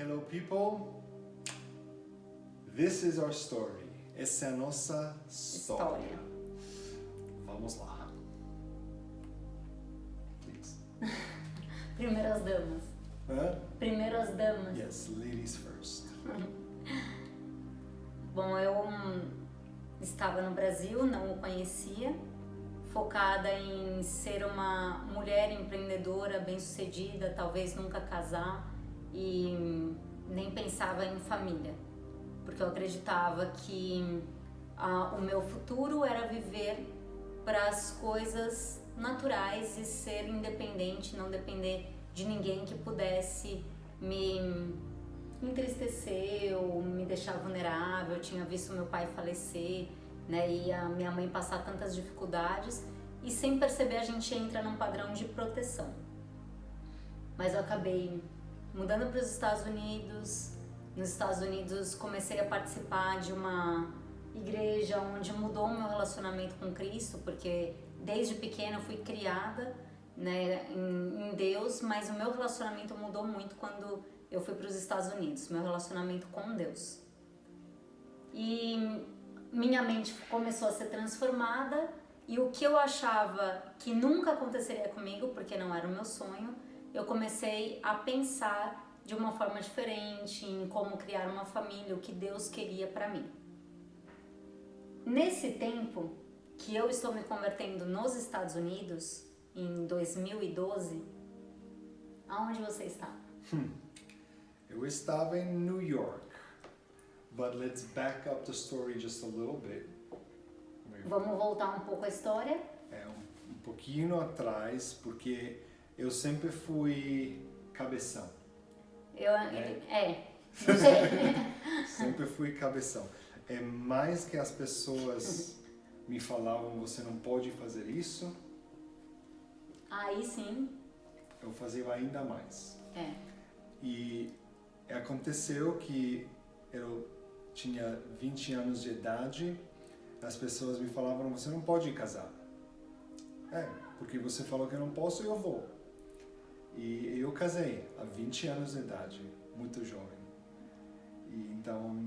Hello people, this is our story. Essa é a nossa história. Vamos lá. Please. Primeiro as damas. Hã? Primeiro as damas. Yes, ladies first. Bom, eu estava no Brasil, não o conhecia, focada em ser uma mulher empreendedora, bem-sucedida, talvez nunca casar e nem pensava em família, porque eu acreditava que o meu futuro era viver para as coisas naturais e ser independente, não depender de ninguém que pudesse me entristecer ou me deixar vulnerável. Eu tinha visto meu pai falecer, né, e a minha mãe passar tantas dificuldades, e sem perceber a gente entra num padrão de proteção. Mas eu acabei mudando para os Estados Unidos. Nos Estados Unidos comecei a participar de uma igreja onde mudou o meu relacionamento com Cristo, porque desde pequena eu fui criada, né, em Deus, mas o meu relacionamento mudou muito quando eu fui para os Estados Unidos, meu relacionamento com Deus. E minha mente começou a ser transformada, e o que eu achava que nunca aconteceria comigo, porque não era o meu sonho, eu comecei a pensar de uma forma diferente em como criar uma família, o que Deus queria para mim. Nesse tempo que eu estou me convertendo nos Estados Unidos, em 2012, aonde você está? Eu estava em New York, but let's back up the story just a little bit. Vamos voltar um pouco a história? Um pouquinho atrás, porque eu sempre fui cabeção. Não sei. Sempre fui cabeção. É mais que as pessoas me falavam, você não pode fazer isso. Aí sim. Eu fazia ainda mais. E aconteceu que eu tinha 20 anos de idade, as pessoas me falavam, você não pode casar. Porque você falou que eu não posso, eu vou. E eu casei há 20 anos de idade, muito jovem. E então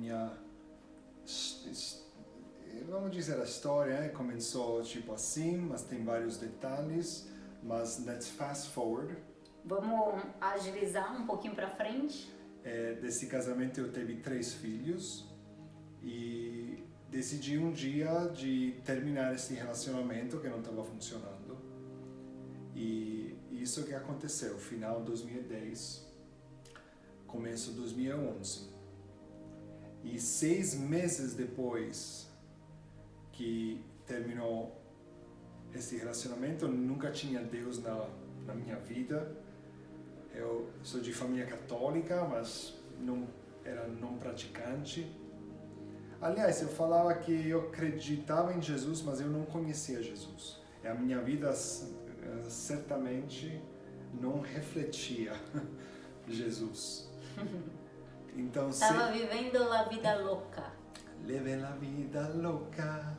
vamos dizer, a história começou tipo assim, mas tem vários detalhes. Mas let's fast forward. Vamos agilizar um pouquinho para frente. Desse casamento eu tive 3 filhos e decidi um dia de terminar esse relacionamento que não estava funcionando. E isso que aconteceu, final de 2010, começo de 2011. E 6 meses depois que terminou esse relacionamento, nunca tinha Deus na minha vida. Eu sou de família católica, mas não era não praticante. Aliás, eu falava que eu acreditava em Jesus, mas eu não conhecia Jesus. E a minha vida certamente não refletia Jesus. Então, estava vivendo a vida louca. Leve la vida louca.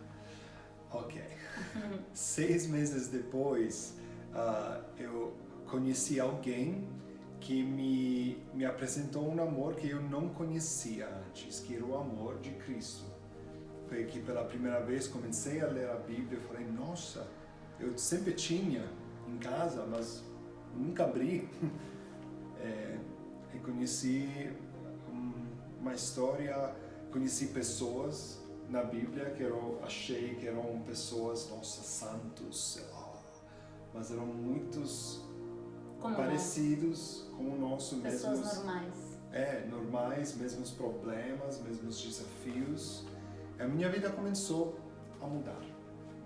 Ok. 6 meses depois, eu conheci alguém que me apresentou um amor que eu não conhecia antes, que era o amor de Cristo. Foi que pela primeira vez comecei a ler a Bíblia e falei, nossa, eu sempre tinha em casa, mas nunca abri. E conheci uma história, conheci pessoas na Bíblia que eu achei que eram pessoas, nossa, santos, sei lá, mas eram muitos parecidos com o nosso mesmo. Pessoas normais. Normais, mesmos problemas, mesmos desafios. A minha vida começou a mudar,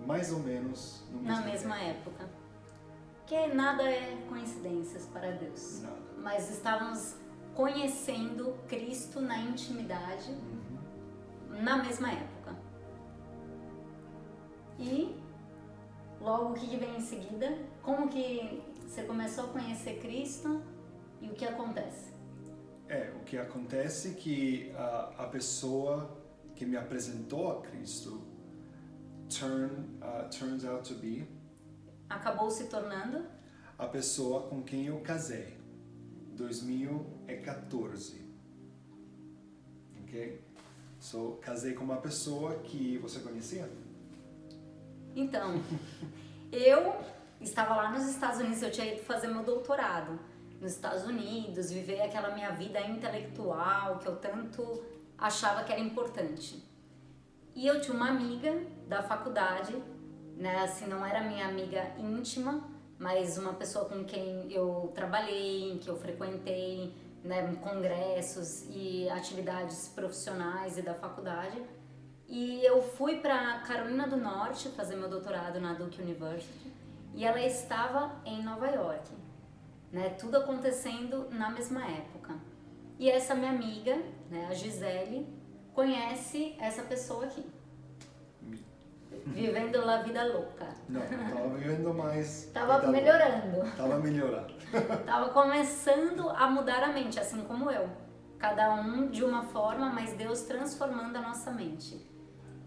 mais ou menos no mesmo na mesma época. Que nada é coincidências para Deus. Nada. Mas estávamos conhecendo Cristo na intimidade, na mesma época. E logo o que vem em seguida? Como que você começou a conhecer Cristo e o que acontece? O que acontece é que a pessoa que me apresentou a Cristo turns out to be acabou se tornando a pessoa com quem eu casei, 2014. ok? So, casei com uma pessoa que você conhecia? Então, eu estava lá nos Estados Unidos, eu tinha ido fazer meu doutorado nos Estados Unidos, viver aquela minha vida intelectual que eu tanto achava que era importante. E eu tinha uma amiga da faculdade, né, assim, não era minha amiga íntima, mas uma pessoa com quem eu trabalhei, que eu frequentei, né, congressos e atividades profissionais e da faculdade. E eu fui para Carolina do Norte fazer meu doutorado na Duke University e ela estava em Nova York, né, tudo acontecendo na mesma época. E essa minha amiga, né, a Gisele, conhece essa pessoa aqui. Vivendo a vida louca. Não, estava vivendo mais... Tava melhorando. Estava melhorando. Tava começando a mudar a mente, assim como eu. Cada um de uma forma, mas Deus transformando a nossa mente.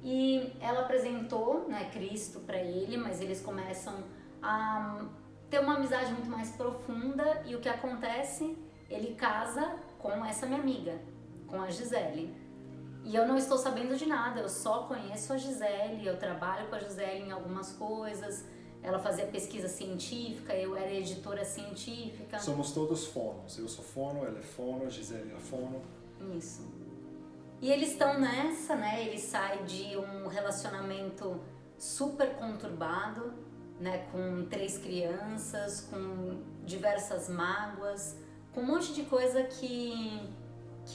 E ela apresentou, né, Cristo para ele, mas eles começam a ter uma amizade muito mais profunda e o que acontece? Ele casa com essa minha amiga, com a Gisele. E eu não estou sabendo de nada, eu só conheço a Gisele, eu trabalho com a Gisele em algumas coisas, ela fazia pesquisa científica, eu era editora científica. Somos todos fonos, eu sou fono, ela é fono, a Gisele é fono. Isso. E eles estão nessa, né, ele sai de um relacionamento super conturbado, né, com 3 crianças, com diversas mágoas, com um monte de coisa que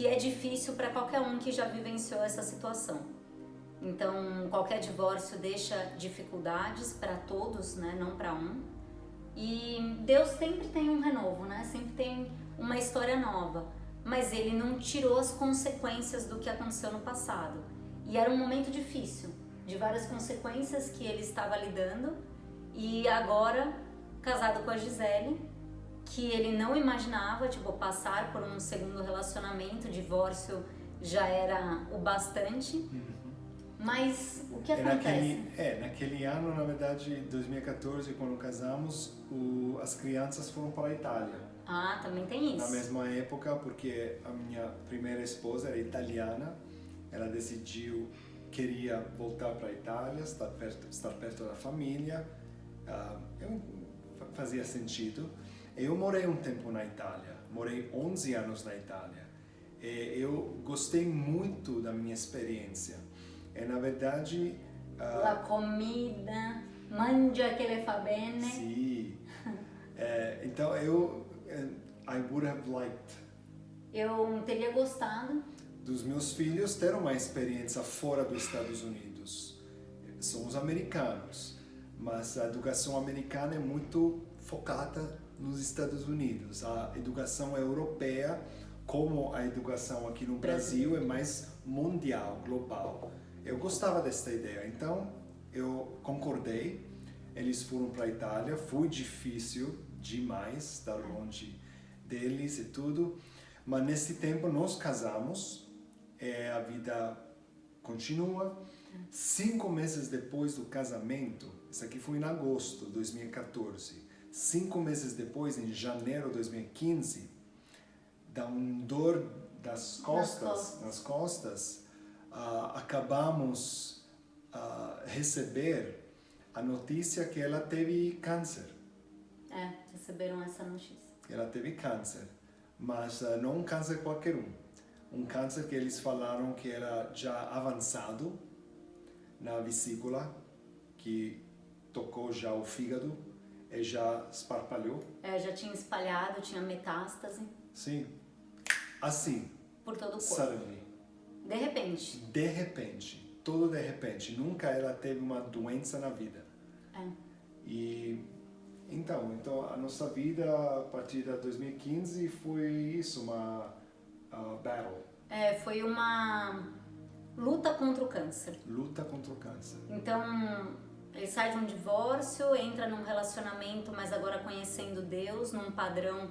é difícil para qualquer um que já vivenciou essa situação. Então, qualquer divórcio deixa dificuldades para todos, né, não para um. E Deus sempre tem um renovo, né, sempre tem uma história nova. Mas Ele não tirou as consequências do que aconteceu no passado. E era um momento difícil, de várias consequências que ele estava lidando. E agora, casado com a Gisele, que ele não imaginava, tipo, passar por um segundo relacionamento, divórcio já era o bastante. Mas o que acontece? Naquele ano, na verdade, 2014, quando casamos, as crianças foram para a Itália. Ah, também tem isso. Na mesma época, porque a minha primeira esposa era italiana, ela decidiu, queria voltar para a Itália, estar perto da família, fazia sentido. Eu morei um tempo na Itália, morei 11 anos na Itália. Eu gostei muito da minha experiência. Na verdade... La comida, mangia che le fa bene. Sim. Então, I would have liked. Eu teria gostado Dos meus filhos ter uma experiência fora dos Estados Unidos. Somos americanos, mas a educação americana é muito focada nos Estados Unidos. A educação europeia, como a educação aqui no Brasil, é mais mundial, global. Eu gostava dessa ideia, então eu concordei. Eles foram para a Itália, foi difícil demais estar longe deles e tudo, mas nesse tempo nós casamos, a vida continua. 5 meses depois do casamento, isso aqui foi em agosto de 2014, 5 meses depois, em janeiro de 2015, dá dor nas costas, acabamos receber a notícia que ela teve câncer. Receberam essa notícia. Ela teve câncer, mas não um câncer qualquer um câncer que eles falaram que era já avançado na vesícula, que tocou já o fígado e já esparpalhou. Já tinha espalhado, tinha metástase. Sim, assim. Por todo o corpo. Suddenly. De repente. De repente, tudo de repente. Nunca ela teve uma doença na vida. Então a nossa vida a partir de 2015 foi isso, uma battle. Foi uma luta contra o câncer. Luta contra o câncer. Então, ele sai de um divórcio, entra num relacionamento, mas agora conhecendo Deus, num padrão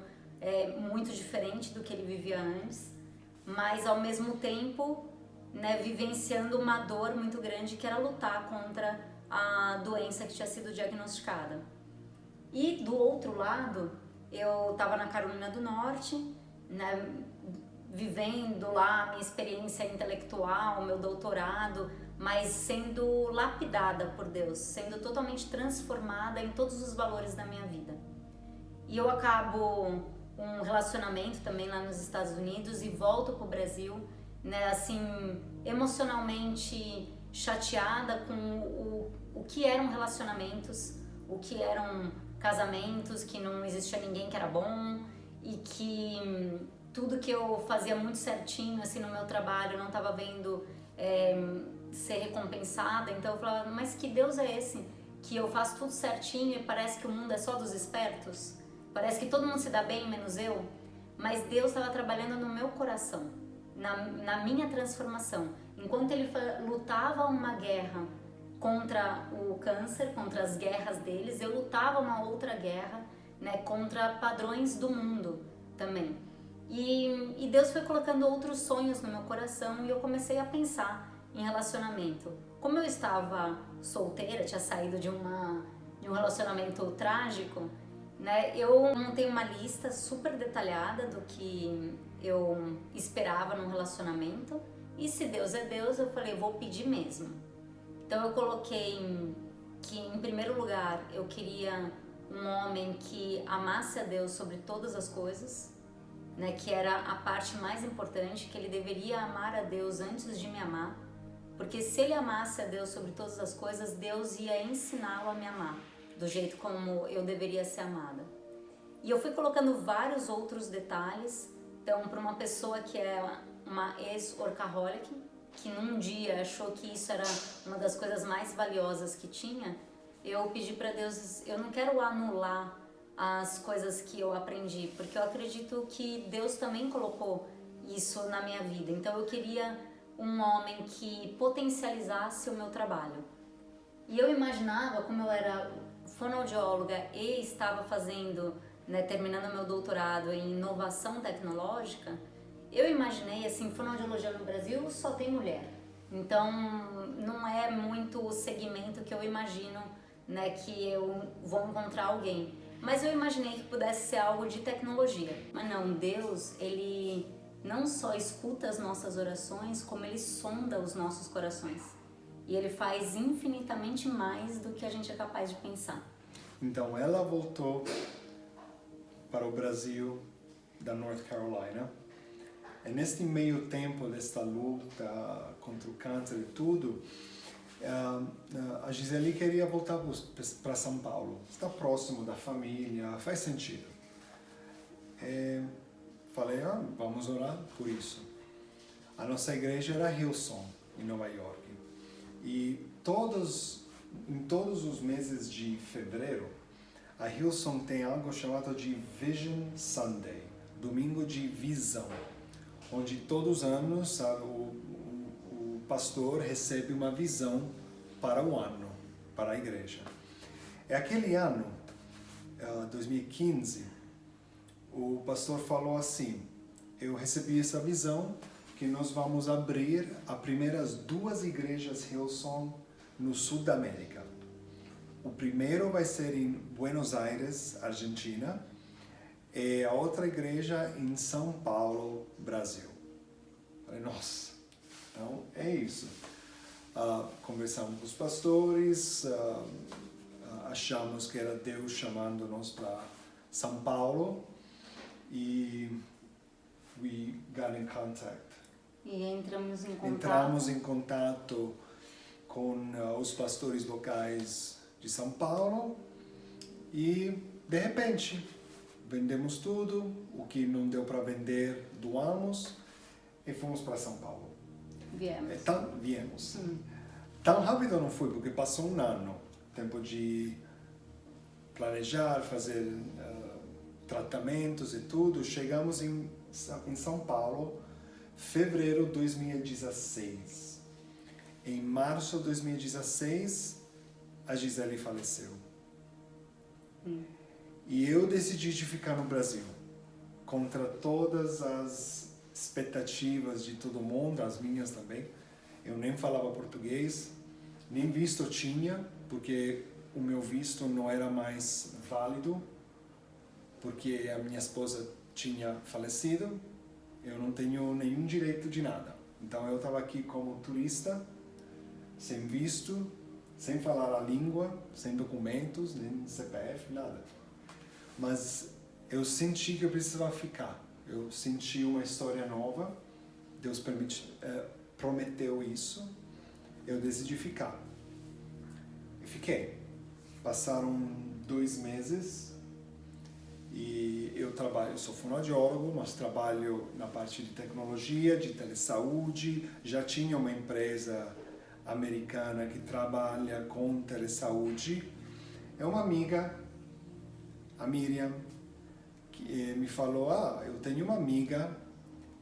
muito diferente do que ele vivia antes, mas ao mesmo tempo, né, vivenciando uma dor muito grande que era lutar contra a doença que tinha sido diagnosticada. E do outro lado, eu estava na Carolina do Norte, né, vivendo lá a minha experiência intelectual, meu doutorado, mas sendo lapidada por Deus, sendo totalmente transformada em todos os valores da minha vida. E eu acabo um relacionamento também lá nos Estados Unidos e volto pro Brasil, né, assim, emocionalmente chateada com o que eram relacionamentos, o que eram casamentos, que não existia ninguém que era bom e que tudo que eu fazia muito certinho assim no meu trabalho não estava vendo ser recompensada. Então eu falava, mas que Deus é esse? Que eu faço tudo certinho e parece que o mundo é só dos espertos? Parece que todo mundo se dá bem, menos eu? Mas Deus estava trabalhando no meu coração, na minha transformação. Enquanto Ele lutava uma guerra contra o câncer, contra as guerras deles, eu lutava uma outra guerra, né, contra padrões do mundo também. E Deus foi colocando outros sonhos no meu coração e eu comecei a pensar em relacionamento. Como eu estava solteira, tinha saído de um relacionamento trágico, né, eu montei uma lista super detalhada do que eu esperava num relacionamento e se Deus é Deus, eu falei, vou pedir mesmo. Então eu coloquei que em primeiro lugar eu queria um homem que amasse a Deus sobre todas as coisas, né, que era a parte mais importante, que ele deveria amar a Deus antes de me amar, porque se ele amasse a Deus sobre todas as coisas, Deus ia ensiná-lo a me amar, do jeito como eu deveria ser amada. E eu fui colocando vários outros detalhes. Então, para uma pessoa que é uma ex-workaholic, que num dia achou que isso era uma das coisas mais valiosas que tinha, eu pedi para Deus, eu não quero anular as coisas que eu aprendi, porque eu acredito que Deus também colocou isso na minha vida. Então eu queria um homem que potencializasse o meu trabalho. E eu imaginava, como eu era fonoaudióloga e estava fazendo, né, terminando meu doutorado em inovação tecnológica, eu imaginei assim, fonoaudiologia no Brasil só tem mulher. Então não é muito o segmento que eu imagino, né, que eu vou encontrar alguém. Mas eu imaginei que pudesse ser algo de tecnologia. Mas não, Deus, Ele não só escuta as nossas orações, como Ele sonda os nossos corações. E Ele faz infinitamente mais do que a gente é capaz de pensar. Então ela voltou para o Brasil da North Carolina. E neste meio tempo desta luta contra o câncer e tudo, a Gisele queria voltar para São Paulo. Está próximo da família, faz sentido. Falei, vamos orar por isso. A nossa igreja era Hillsong, em Nova York. E em todos os meses de fevereiro, a Hillsong tem algo chamado de Vision Sunday, domingo de visão, onde todos os anos, sabe, o pastor recebe uma visão para o ano, para a igreja. E aquele ano, 2015, o pastor falou assim, eu recebi essa visão que nós vamos abrir as primeiras 2 igrejas Hillsong no sul da América. O primeiro vai ser em Buenos Aires, Argentina, e a outra igreja em São Paulo, Brasil. Falei, nossa, então é isso. Conversamos com os pastores, achamos que era Deus chamando-nos para São Paulo e we got in contact. E entramos em contato. Entramos em contato com os pastores locais de São Paulo e, de repente, vendemos tudo, o que não deu para vender, doamos e fomos para São Paulo. Viemos. Tão rápido não foi, porque passou um ano, tempo de planejar, fazer tratamentos e tudo. Chegamos em São Paulo, fevereiro de 2016. Em março de 2016, a Gisele faleceu. E eu decidi de ficar no Brasil, contra todas as expectativas de todo mundo, as minhas também. Eu nem falava português, nem visto tinha, porque o meu visto não era mais válido, porque a minha esposa tinha falecido. eu não tenho nenhum direito de nada. Então eu estava aqui como turista, sem visto, sem falar a língua, sem documentos, nem CPF, nada. Mas eu senti que eu precisava ficar. Eu senti uma história nova. Deus prometeu isso. Eu decidi ficar. E fiquei. Passaram 2 meses e eu sou fonoaudiólogo, mas trabalho na parte de tecnologia, de telesaúde. Já tinha uma empresa americana que trabalha com telesaúde. É uma amiga, a Miriam, que me falou, eu tenho uma amiga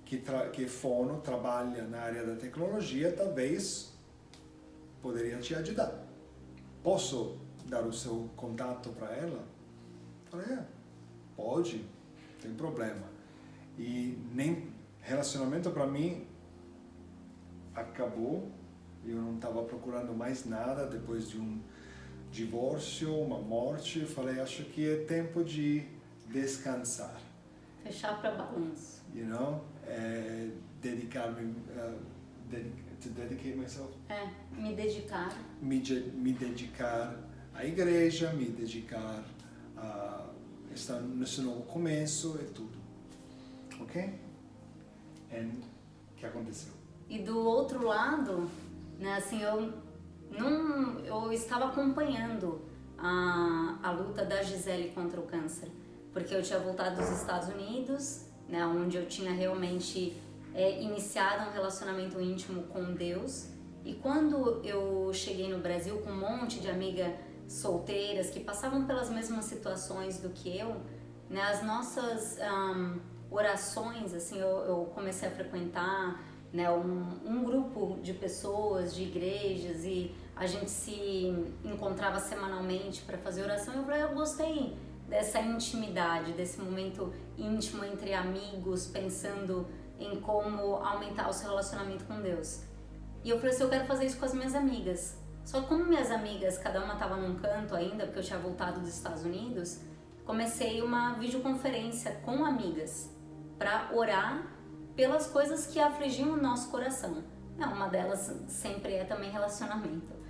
que é fono, trabalha na área da tecnologia, talvez poderia te ajudar. Posso dar o seu contato para ela? Falei, pode, não tem problema. E nem relacionamento para mim acabou. Eu não estava procurando mais nada depois de um divórcio, uma morte. Falei, acho que é tempo de descansar. Fechar para balanço. You know? Dedicar-me, to dedicate myself. Me dedicar. Me dedicar à igreja, me dedicar a estar nesse novo começo e tudo. Ok? E o que aconteceu? E do outro lado, né, assim, eu estava acompanhando a luta da Gisele contra o câncer, porque eu tinha voltado dos Estados Unidos, né, onde eu tinha realmente iniciado um relacionamento íntimo com Deus. E quando eu cheguei no Brasil com um monte de amigas solteiras que passavam pelas mesmas situações do que eu, né, as nossas orações, assim, eu comecei a frequentar, né, um grupo de pessoas, de igrejas, e a gente se encontrava semanalmente para fazer oração. Eu gostei dessa intimidade, desse momento íntimo entre amigos, pensando em como aumentar o seu relacionamento com Deus. E eu falei assim, eu quero fazer isso com as minhas amigas. Só que como minhas amigas, cada uma estava num canto ainda, porque eu tinha voltado dos Estados Unidos, comecei uma videoconferência com amigas para orar pelas coisas que afligiam o nosso coração. Uma delas sempre é também relacionamento.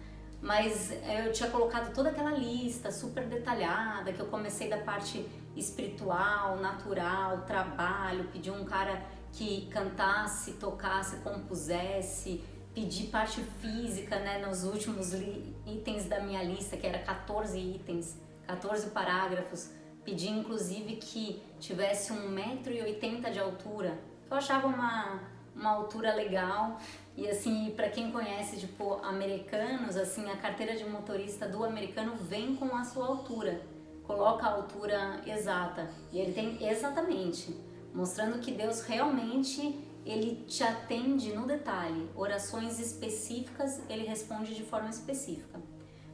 Mas eu tinha colocado toda aquela lista super detalhada, que eu comecei da parte espiritual, natural, trabalho, pedi um cara que cantasse, tocasse, compusesse, pedi parte física, né, nos últimos itens da minha lista, que era 14 itens, 14 parágrafos. Pedi inclusive que tivesse 1,80 m de altura. Eu achava uma altura legal. E assim, para quem conhece, tipo, americanos, assim, a carteira de motorista do americano vem com a sua altura. Coloca a altura exata. E ele tem exatamente, mostrando que Deus realmente, ele te atende no detalhe. Orações específicas, ele responde de forma específica.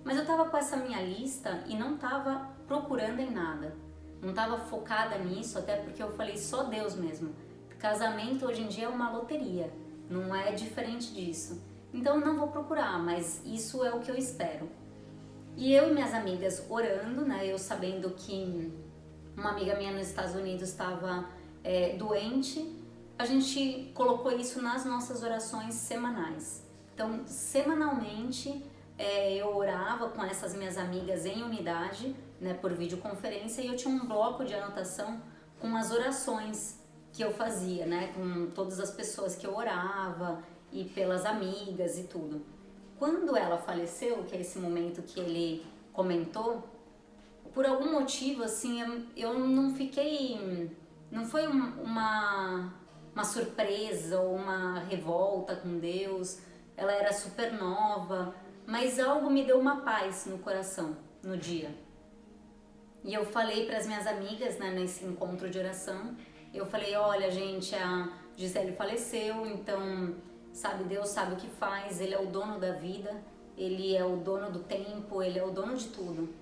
Mas eu tava com essa minha lista e não tava procurando em nada. Não tava focada nisso, até porque eu falei só Deus mesmo. Casamento hoje em dia é uma loteria, não é diferente disso. Então eu não vou procurar, mas isso é o que eu espero. E eu e minhas amigas orando, né, eu sabendo que uma amiga minha nos Estados Unidos estava doente, a gente colocou isso nas nossas orações semanais. Então, semanalmente, eu orava com essas minhas amigas em unidade, né, por videoconferência, e eu tinha um bloco de anotação com as orações que eu fazia, né, com todas as pessoas que eu orava e pelas amigas e tudo. Quando ela faleceu, que é esse momento que ele comentou, por algum motivo, assim, eu não fiquei, não foi uma surpresa ou uma revolta com Deus, ela era super nova, mas algo me deu uma paz no coração no dia. E eu falei para as minhas amigas, né, nesse encontro de oração, eu falei, olha gente, a Gisele faleceu, então, sabe, Deus sabe o que faz, Ele é o dono da vida, Ele é o dono do tempo, Ele é o dono de tudo.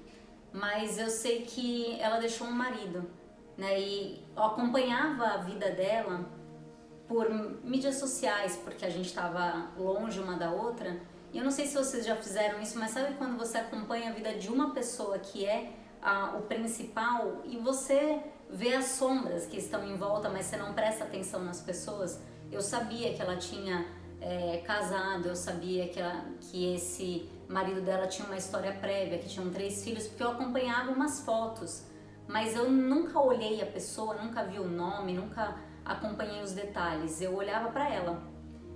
Mas eu sei que ela deixou um marido, né, e eu acompanhava a vida dela por mídias sociais, porque a gente estava longe uma da outra, e eu não sei se vocês já fizeram isso, mas sabe quando você acompanha a vida de uma pessoa que é o principal, e você vê as sombras que estão em volta, mas você não presta atenção nas pessoas. Eu sabia que ela tinha casado, eu sabia que esse marido dela tinha uma história prévia, que tinham 3 filhos, porque eu acompanhava umas fotos, mas eu nunca olhei a pessoa, nunca vi o nome, nunca acompanhei os detalhes, eu olhava para ela.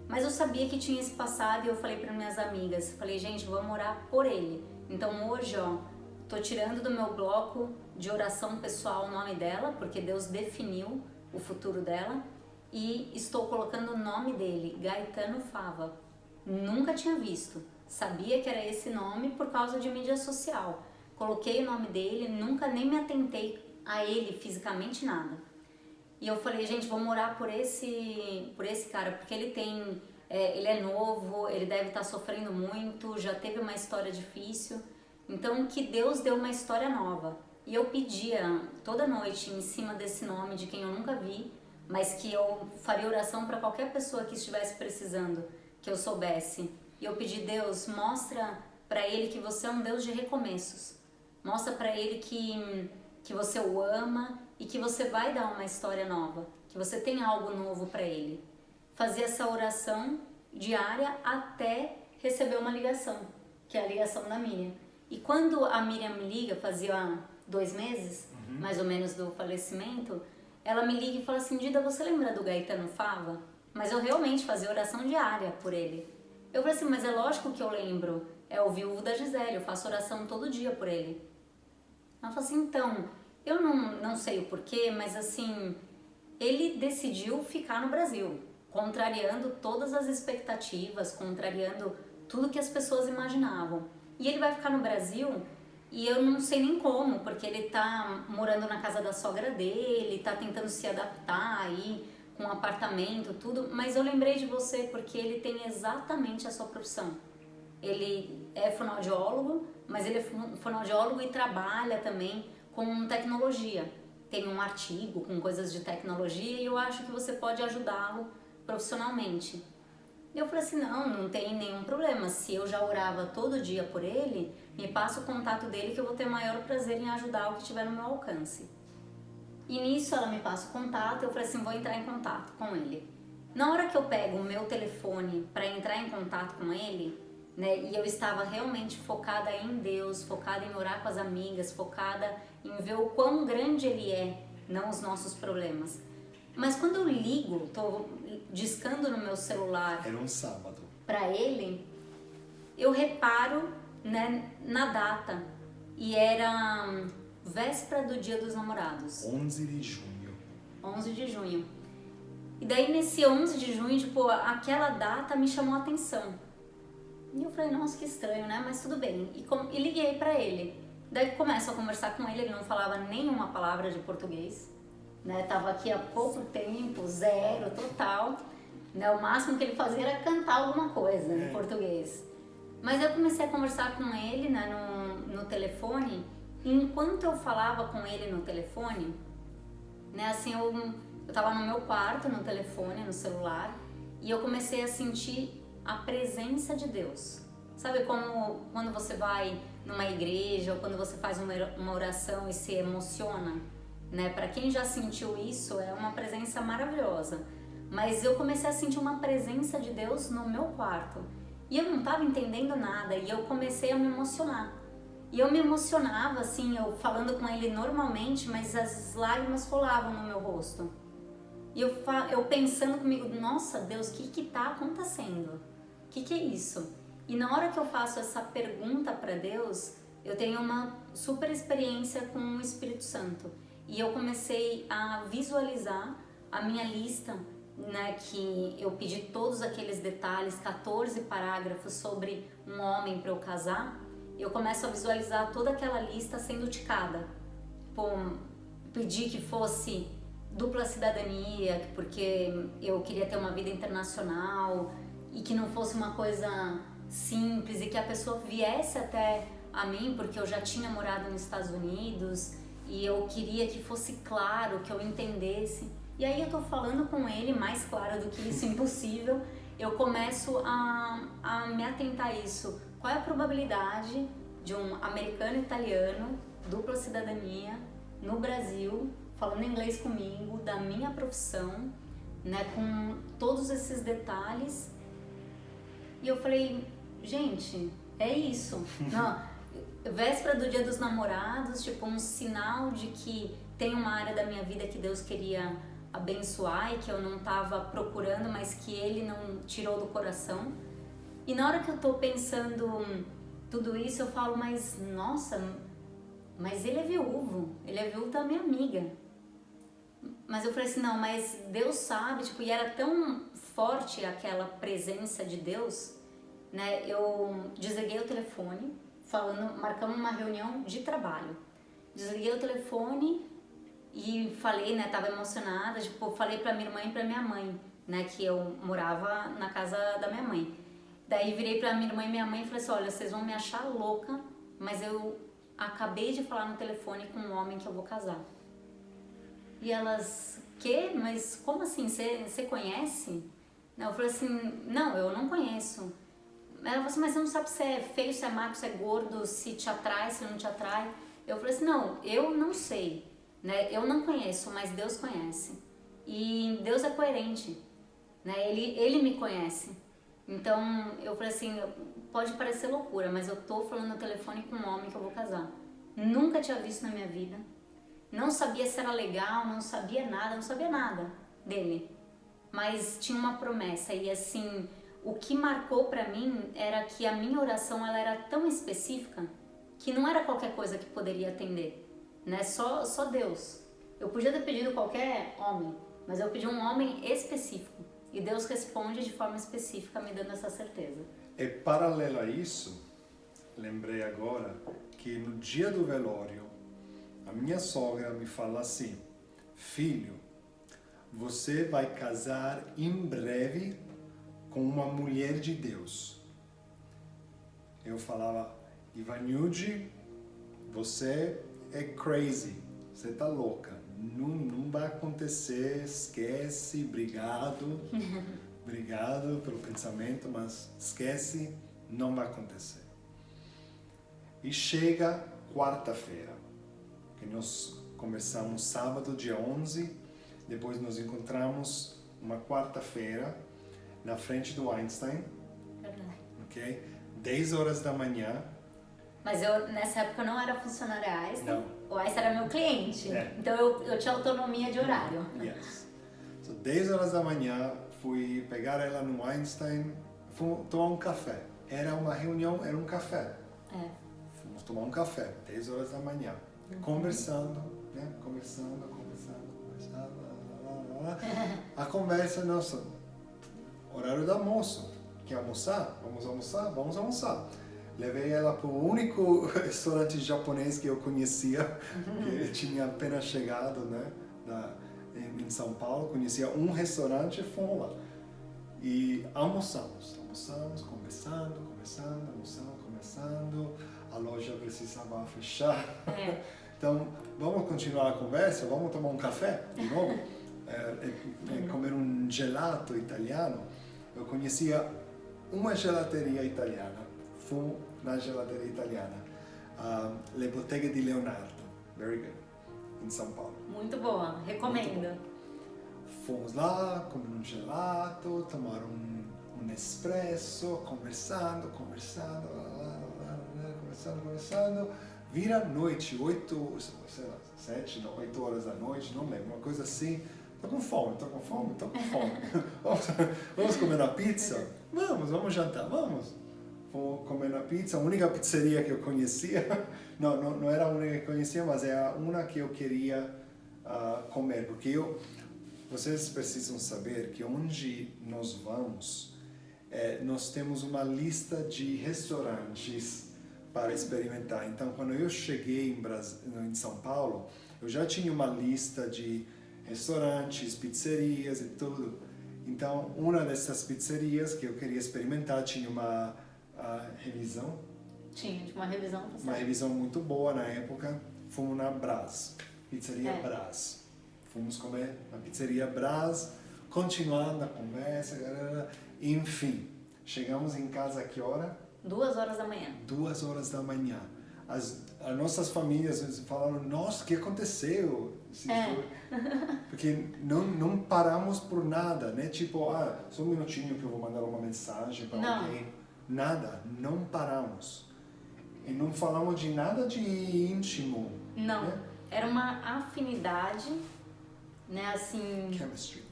Mas eu sabia que tinha esse passado e eu falei para minhas amigas, falei, gente, vamos orar por ele. Então hoje, tô tirando do meu bloco de oração pessoal o nome dela, porque Deus definiu o futuro dela, e estou colocando o nome dele, Gaetano Fava. Nunca tinha visto, sabia que era esse nome por causa de mídia social. Coloquei o nome dele, nunca nem me atentei a ele fisicamente, nada. E eu falei, gente, vamos orar por esse cara, porque ele ele é novo, ele deve estar sofrendo muito, já teve uma história difícil. Então, que Deus deu uma história nova. E eu pedia toda noite em cima desse nome de quem eu nunca vi, mas que eu faria oração para qualquer pessoa que estivesse precisando, que eu soubesse. E eu pedi, Deus, mostra para ele que você é um Deus de recomeços. Mostra para ele que você o ama e que você vai dar uma história nova, que você tem algo novo para ele. Fazia essa oração diária até receber uma ligação, que é a ligação da Miriam. E quando a Miriam me liga, fazia 2 meses, mais ou menos, do falecimento, ela me liga e fala assim, Dida, você lembra do Gaetano Fava? Mas eu realmente fazia oração diária por ele. Eu falei assim, mas é lógico que eu lembro, é o viúvo da Gisele, eu faço oração todo dia por ele. Ela falou assim, então, eu não sei o porquê, mas assim, ele decidiu ficar no Brasil, contrariando todas as expectativas, contrariando tudo que as pessoas imaginavam. E ele vai ficar no Brasil e eu não sei nem como, porque ele tá morando na casa da sogra dele, tá tentando se adaptar aí com um apartamento, tudo. Mas eu lembrei de você porque ele tem exatamente a sua profissão. Ele é fonoaudiólogo, mas ele é fonoaudiólogo e trabalha também com tecnologia. Tem um artigo com coisas de tecnologia e eu acho que você pode ajudá-lo profissionalmente. E eu falei assim, não tem nenhum problema, se eu já orava todo dia por ele, me passa o contato dele que eu vou ter maior prazer em ajudar o que estiver no meu alcance. E nisso ela me passa o contato, eu falei assim, vou entrar em contato com ele. Na hora que eu pego o meu telefone para entrar em contato com ele, né, e eu estava realmente focada em Deus, focada em orar com as amigas, focada em ver o quão grande ele é, não os nossos problemas. Mas quando eu ligo, tô discando no meu celular. Era um sábado. Para ele, eu reparo, né, na data. E era véspera do Dia dos Namorados. 11 de junho. 11 de junho. E daí nesse 11 de junho, tipo, aquela data me chamou a atenção. E eu falei, nossa, que estranho, né? Mas tudo bem. E liguei para ele. Daí começo a conversar com ele, ele não falava nenhuma palavra de português. Né, tava aqui há pouco tempo, zero, total, né, o máximo que ele fazia era cantar alguma coisa em português. Mas eu comecei a conversar com ele, né, no telefone, e enquanto eu falava com ele no telefone, né, assim, eu tava no meu quarto, no telefone, no celular, e eu comecei a sentir a presença de Deus. Sabe como quando você vai numa igreja, ou quando você faz uma oração e se emociona? Né? Para quem já sentiu isso, é uma presença maravilhosa. Mas eu comecei a sentir uma presença de Deus no meu quarto. E eu não estava entendendo nada, e eu comecei a me emocionar. E eu me emocionava, assim, eu falando com ele normalmente, mas as lágrimas rolavam no meu rosto. E eu pensando comigo, nossa Deus, o que está acontecendo? O que é isso? E na hora que eu faço essa pergunta para Deus, eu tenho uma super experiência com o Espírito Santo. E eu comecei a visualizar a minha lista, né, que eu pedi todos aqueles detalhes, 14 parágrafos sobre um homem para eu casar. Eu começo a visualizar toda aquela lista sendo ticada. Pedi que fosse dupla cidadania, porque eu queria ter uma vida internacional e que não fosse uma coisa simples e que a pessoa viesse até a mim, porque eu já tinha morado nos Estados Unidos. E eu queria que fosse claro, que eu entendesse. E aí eu tô falando com ele, mais claro do que isso, impossível. Eu começo a me atentar a isso. Qual é a probabilidade de um americano-italiano, dupla cidadania, no Brasil, falando inglês comigo, da minha profissão, né, com todos esses detalhes. E eu falei, gente, é isso. Não, véspera do Dia dos Namorados, tipo, um sinal de que tem uma área da minha vida que Deus queria abençoar e que eu não estava procurando, mas que Ele não tirou do coração. E na hora que eu tô pensando tudo isso, eu falo, mas nossa, mas ele é viúvo da minha amiga. Mas eu falei assim, não, mas Deus sabe, tipo, e era tão forte aquela presença de Deus, né? Eu desliguei o telefone, marcamos uma reunião de trabalho. Desliguei o telefone e falei, né, tava emocionada, tipo, falei pra minha irmã e pra minha mãe, né, que eu morava na casa da minha mãe. Daí virei pra minha irmã e minha mãe e falei assim, olha, vocês vão me achar louca, mas eu acabei de falar no telefone com um homem que eu vou casar. E elas, quê? Mas como assim? Você conhece? Eu falei assim, não, eu não conheço. Ela falou assim, mas você não sabe se é feio, se é magro, se é gordo, se te atrai, se não te atrai. Eu falei assim, não, eu não sei, né? Eu não conheço, mas Deus conhece. E Deus é coerente, né? Ele me conhece. Então, eu falei assim, pode parecer loucura, mas eu tô falando no telefone com um homem que eu vou casar. Nunca tinha visto na minha vida. Não sabia se era legal, não sabia nada dele. Mas tinha uma promessa e assim, o que marcou pra mim era que a minha oração ela era tão específica que não era qualquer coisa que poderia atender, né? Só Deus. Eu podia ter pedido qualquer homem, mas eu pedi um homem específico e Deus responde de forma específica, me dando essa certeza. E paralelo a isso, lembrei agora que no dia do velório a minha sogra me fala assim, filho, você vai casar em breve com uma mulher de Deus. Eu falava, Ivaniucci, você é crazy, você tá louca, não vai acontecer, esquece, obrigado pelo pensamento, mas esquece, não vai acontecer. E chega quarta-feira, que nós começamos sábado, dia 11, depois nos encontramos uma quarta-feira na frente do Einstein, ok? 10 horas da manhã. Mas eu, nessa época, não era funcionária Einstein, Não. o Einstein era meu cliente, então eu tinha autonomia de horário. Yes. So, 10 horas da manhã, fui pegar ela no Einstein, fomos tomar um café. Era uma reunião, era um café. Fomos tomar um café, 10 horas da manhã. Conversando, né? Conversando. A conversa, nossa, horário do almoço. Quer almoçar? Vamos almoçar? Vamos almoçar. Levei ela para o único restaurante japonês que eu conhecia, que tinha apenas chegado, né? Em São Paulo. Conhecia um restaurante e fomos lá. E almoçamos, conversando. A loja precisava fechar. Então, vamos continuar a conversa? Vamos tomar um café de novo? Comer um gelato italiano? Eu conhecia uma gelateria italiana. Fui na gelateria italiana. Le Botteghe di Leonardo. Very good. Em São Paulo. Muito boa, recomendo. Fomos lá, comer um gelato, tomar um espresso, conversando. Vira noite, 8 horas da noite, não lembro, uma coisa assim. Tô com fome. Vamos comer uma pizza? Vamos jantar, vamos. Fomos comer uma pizza, a única pizzeria que eu conhecia. Não era a única que eu conhecia, mas era uma que eu queria comer. Porque vocês precisam saber que onde nós vamos, nós temos uma lista de restaurantes para experimentar. Então, quando eu cheguei em São Paulo, eu já tinha uma lista de restaurantes, pizzerias e tudo. Então, uma dessas pizzerias que eu queria experimentar tinha uma revisão. Tinha uma revisão. Uma revisão muito boa na época. Fomos na Brás, pizzeria Brás. Fomos comer na pizzeria Brás, continuando a conversa, enfim. Chegamos em casa a que hora? 2 horas da manhã. 2 horas da manhã. as nossas famílias falaram, nossa, o que aconteceu? Porque não paramos por nada, né? Tipo, só um minutinho que eu vou mandar uma mensagem para alguém. Nada, não paramos. E não falamos de nada de íntimo. Não, né? Era uma afinidade, né, assim... Chemistry.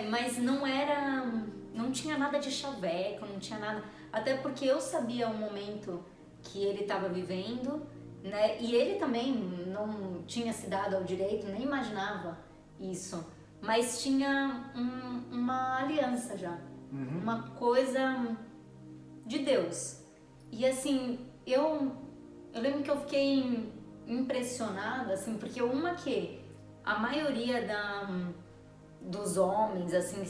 Mas não tinha nada de chaveco, não tinha nada... Até porque eu sabia o momento que ele estava vivendo, né, e ele também não tinha se dado ao direito, nem imaginava isso. Mas tinha uma aliança já, uma coisa de Deus. E assim, eu lembro que eu fiquei impressionada, assim, porque que a maioria dos homens, assim,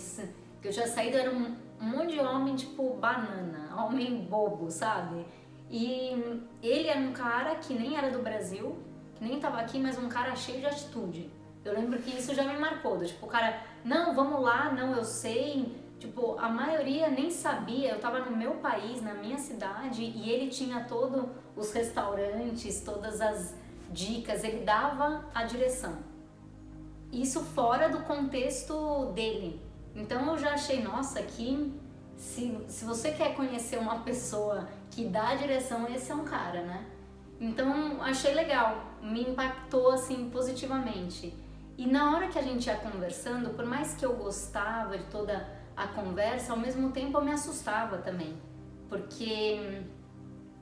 que eu tinha saído era um monte de homem tipo banana, homem bobo, sabe? E ele era um cara que nem era do Brasil, que nem tava aqui, mas um cara cheio de atitude. Eu lembro que isso já me marcou, tipo, o cara, não, vamos lá, não, eu sei. Tipo, a maioria nem sabia, eu tava no meu país, na minha cidade, e ele tinha todos os restaurantes, todas as dicas, ele dava a direção. Isso fora do contexto dele. Então eu já achei, nossa, aqui, se você quer conhecer uma pessoa que dá a direção, esse é um cara, né? Então achei legal, me impactou assim positivamente. E na hora que a gente ia conversando, por mais que eu gostava de toda a conversa, ao mesmo tempo eu me assustava também, porque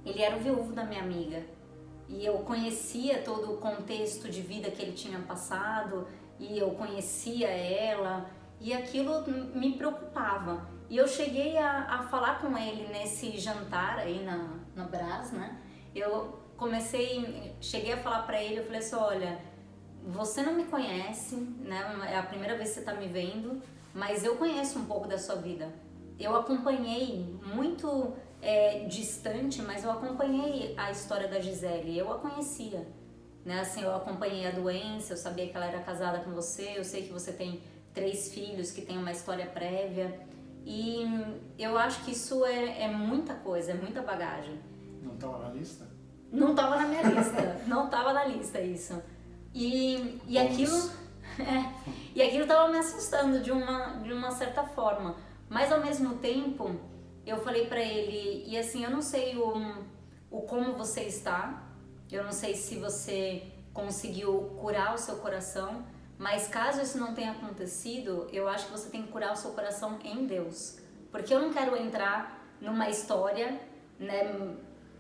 ele era o viúvo da minha amiga e eu conhecia todo o contexto de vida que ele tinha passado e eu conhecia ela e aquilo me preocupava. E eu cheguei a falar com ele nesse jantar aí na Brás, né? Eu cheguei a falar pra ele, eu falei assim, olha, você não me conhece, né? É a primeira vez que você tá me vendo, mas eu conheço um pouco da sua vida. Eu acompanhei muito distante, mas eu acompanhei a história da Gisele, eu a conhecia, né? Assim, eu acompanhei a doença, eu sabia que ela era casada com você, eu sei que você tem 3 filhos, que tem uma história prévia, e eu acho que isso é muita coisa, é muita bagagem. Não estava na lista? Não estava na minha lista, não estava na lista isso. E aquilo... E aquilo estava me assustando de uma certa forma, mas ao mesmo tempo eu falei pra ele, e assim, eu não sei o como você está, eu não sei se você conseguiu curar o seu coração, mas caso isso não tenha acontecido, eu acho que você tem que curar o seu coração em Deus, porque eu não quero entrar numa história, né,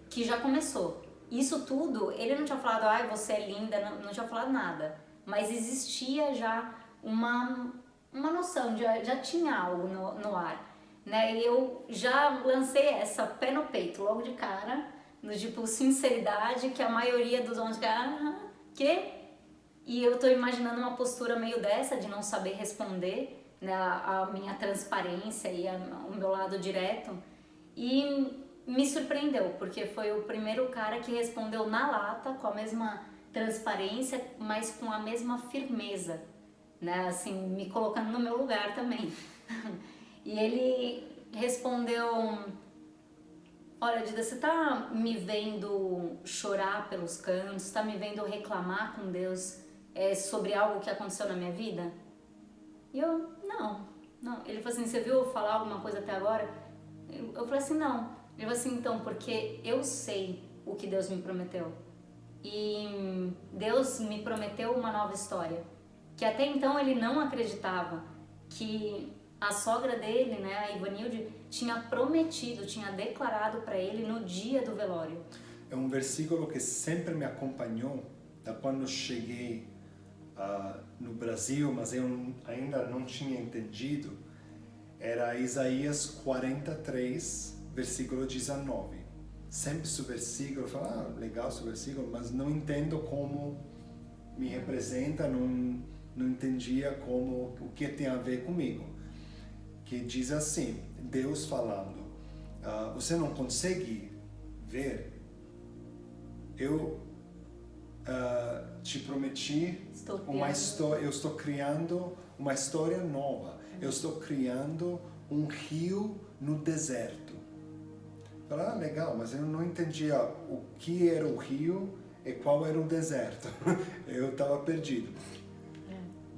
que já começou. Isso tudo, ele não tinha falado, ai, você é linda, não tinha falado nada. Mas existia já uma noção, já tinha algo no ar, né? E eu já lancei essa pé no peito, logo de cara, no tipo sinceridade, que a maioria dos homens que? E eu tô imaginando uma postura meio dessa, de não saber responder, né? A minha transparência e o meu lado direto. E me surpreendeu, porque foi o primeiro cara que respondeu na lata, com a mesma transparência, mas com a mesma firmeza, né? Assim, me colocando no meu lugar também. E ele respondeu, olha, Dida, você tá me vendo chorar pelos cantos, tá me vendo reclamar com Deus sobre algo que aconteceu na minha vida? E eu, não. Ele falou assim, você viu eu falar alguma coisa até agora? Eu falei assim, não. Ele falou assim, então, porque eu sei o que Deus me prometeu. E Deus me prometeu uma nova história, que até então ele não acreditava, que a sogra dele, né, a Ivanilde, tinha prometido, tinha declarado para ele no dia do velório. É um versículo que sempre me acompanhou da quando cheguei no Brasil, mas eu ainda não tinha entendido. Era Isaías 43, versículo 19. Sempre esse versículo, eu falo, legal esse versículo, mas não entendo como me representa, não entendia o que tem a ver comigo. Que diz assim, Deus falando, você não consegue ver? Eu te prometi uma história, eu estou criando uma história nova, eu estou criando um rio no deserto. Falei, legal, mas eu não entendia o que era o rio e qual era o deserto. Eu estava perdido.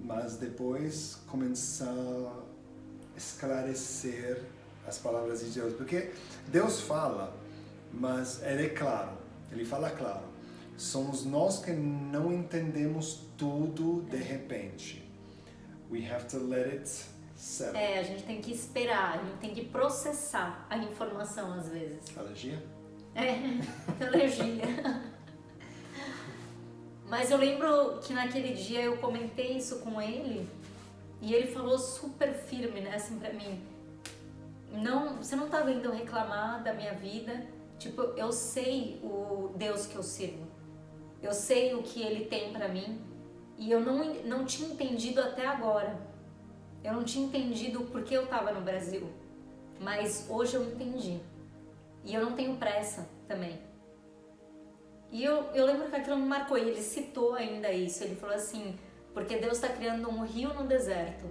Mas depois começou a esclarecer as palavras de Deus. Porque Deus fala, mas Ele é claro. Ele fala claro. Somos nós que não entendemos tudo de repente. We have to let it settle. A gente tem que esperar, a gente tem que processar a informação às vezes. Alergia? Alergia. Mas eu lembro que naquele dia eu comentei isso com ele e ele falou super firme, né, assim pra mim. Não, você não tá vendo eu reclamar da minha vida? Tipo, eu sei o Deus que eu sirvo. Eu sei o que Ele tem pra mim e eu não tinha entendido até agora. Eu não tinha entendido porque eu tava no Brasil, mas hoje eu entendi. E eu não tenho pressa também. E eu lembro que aquilo me marcou e ele citou ainda isso. Ele falou assim, porque Deus está criando um rio no deserto.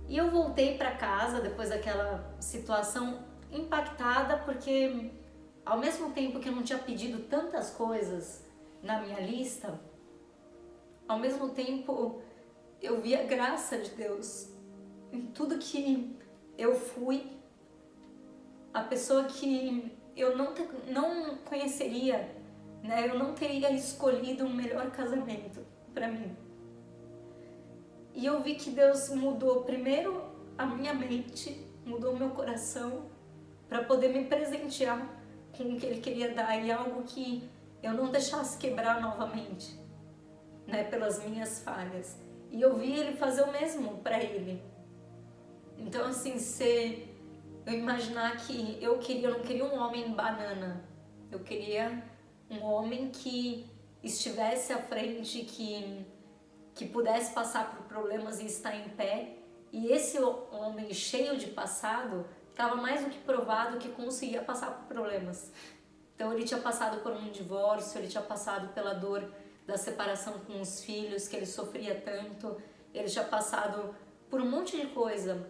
E eu voltei para casa depois daquela situação impactada porque ao mesmo tempo que eu não tinha pedido tantas coisas na minha lista, ao mesmo tempo eu vi a graça de Deus em tudo que eu fui, a pessoa que eu não conheceria, né? Eu não teria escolhido um melhor casamento para mim. E eu vi que Deus mudou primeiro a minha mente, mudou o meu coração para poder me presentear com o que Ele queria dar e algo que eu não deixasse quebrar novamente, né, pelas minhas falhas. E eu vi Ele fazer o mesmo para ele. Então, assim, se eu imaginar que eu não queria um homem banana, eu queria um homem que estivesse à frente, que pudesse passar por problemas e estar em pé. E esse homem cheio de passado estava mais do que provado que conseguia passar por problemas. Então ele tinha passado por um divórcio, ele tinha passado pela dor da separação com os filhos, que ele sofria tanto, ele tinha passado por um monte de coisa.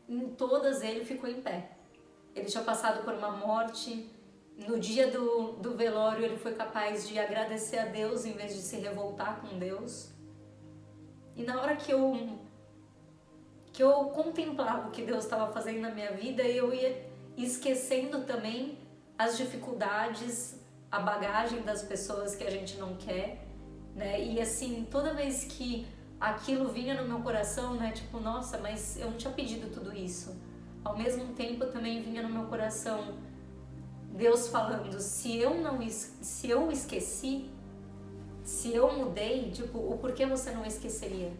Em todas ele ficou em pé. Ele tinha passado por uma morte. No dia do velório ele foi capaz de agradecer a Deus em vez de se revoltar com Deus. E na hora que eu contemplava o que Deus estava fazendo na minha vida, eu ia esquecendo também as dificuldades, a bagagem das pessoas que a gente não quer, né? E assim, toda vez que aquilo vinha no meu coração, né? Tipo, nossa, mas eu não tinha pedido tudo isso. Ao mesmo tempo também vinha no meu coração Deus falando, se eu esqueci, se eu mudei, tipo, o porquê você não esqueceria?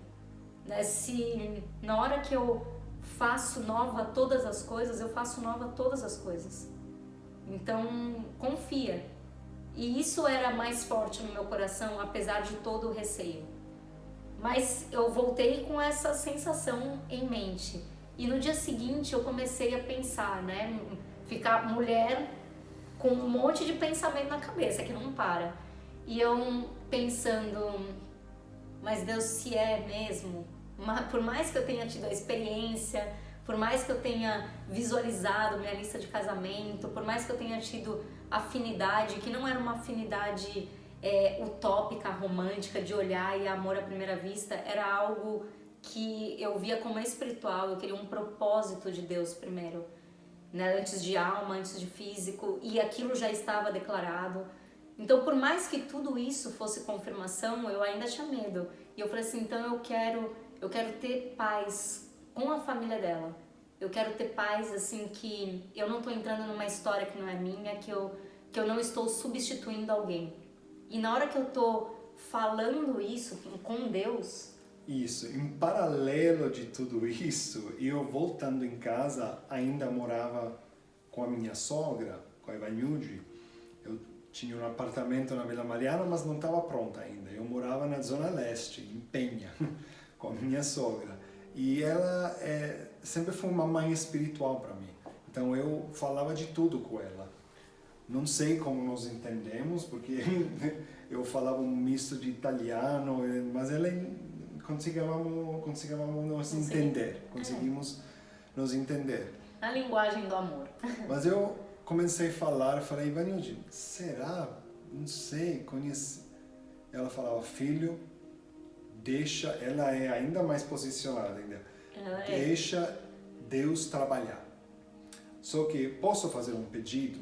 Né? Se na hora que eu faço nova todas as coisas, eu faço nova todas as coisas. Então, confia. E isso era mais forte no meu coração, apesar de todo o receio. Mas eu voltei com essa sensação em mente. E no dia seguinte eu comecei a pensar, né? Ficar mulher com um monte de pensamento na cabeça que não para. E eu pensando, mas Deus, se é mesmo, por mais que eu tenha tido a experiência, por mais que eu tenha visualizado minha lista de casamento, por mais que eu tenha tido afinidade, que não era uma afinidade utópica, romântica, de olhar e amor à primeira vista, era algo que eu via como espiritual, eu queria um propósito de Deus primeiro, né? Antes de alma, antes de físico, e aquilo já estava declarado. Então, por mais que tudo isso fosse confirmação, eu ainda tinha medo. E eu falei assim, então eu quero ter paz com a família dela. Eu quero ter paz, assim, que eu não estou entrando numa história que não é minha, que eu não estou substituindo alguém. E na hora que eu estou falando isso com Deus... Isso, em paralelo de tudo isso, eu voltando em casa, ainda morava com a minha sogra, com a Ivanilde. Eu tinha um apartamento na Vila Mariana, mas não estava pronto ainda. Eu morava na Zona Leste, em Penha, com a minha sogra. E ela sempre foi uma mãe espiritual para mim. Então eu falava de tudo com ela. Não sei como nos entendemos, porque eu falava um misto de italiano, mas ela conseguíamos nos entender. Conseguimos nos entender. A linguagem do amor. Mas eu comecei a falar, falei, Ivanilde, será? Não sei, conheci. Ela falava, filho, deixa, ela é ainda mais posicionada ainda. Deixa Deus trabalhar. Só que, posso fazer um pedido?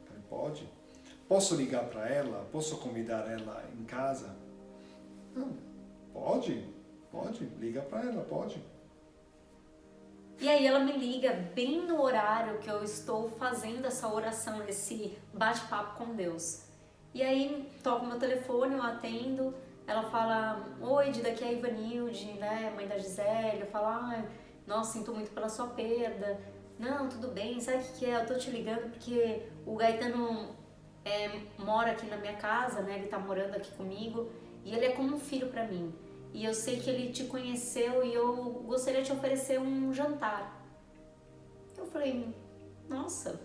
Falei, pode. Posso ligar para ela? Posso convidar ela em casa? Não, pode, liga para ela, pode. E aí ela me liga bem no horário que eu estou fazendo essa oração, esse bate-papo com Deus. E aí toco meu telefone, eu atendo, ela fala, oi, daqui é a Ivanilde, né, mãe da Gisele. Eu falo, ai, nossa, sinto muito pela sua perda. Não, tudo bem, sabe o que é? Eu tô te ligando porque o Gaetano mora aqui na minha casa, né, ele tá morando aqui comigo e ele é como um filho pra mim. E eu sei que ele te conheceu e eu gostaria de te oferecer um jantar. Eu falei, nossa,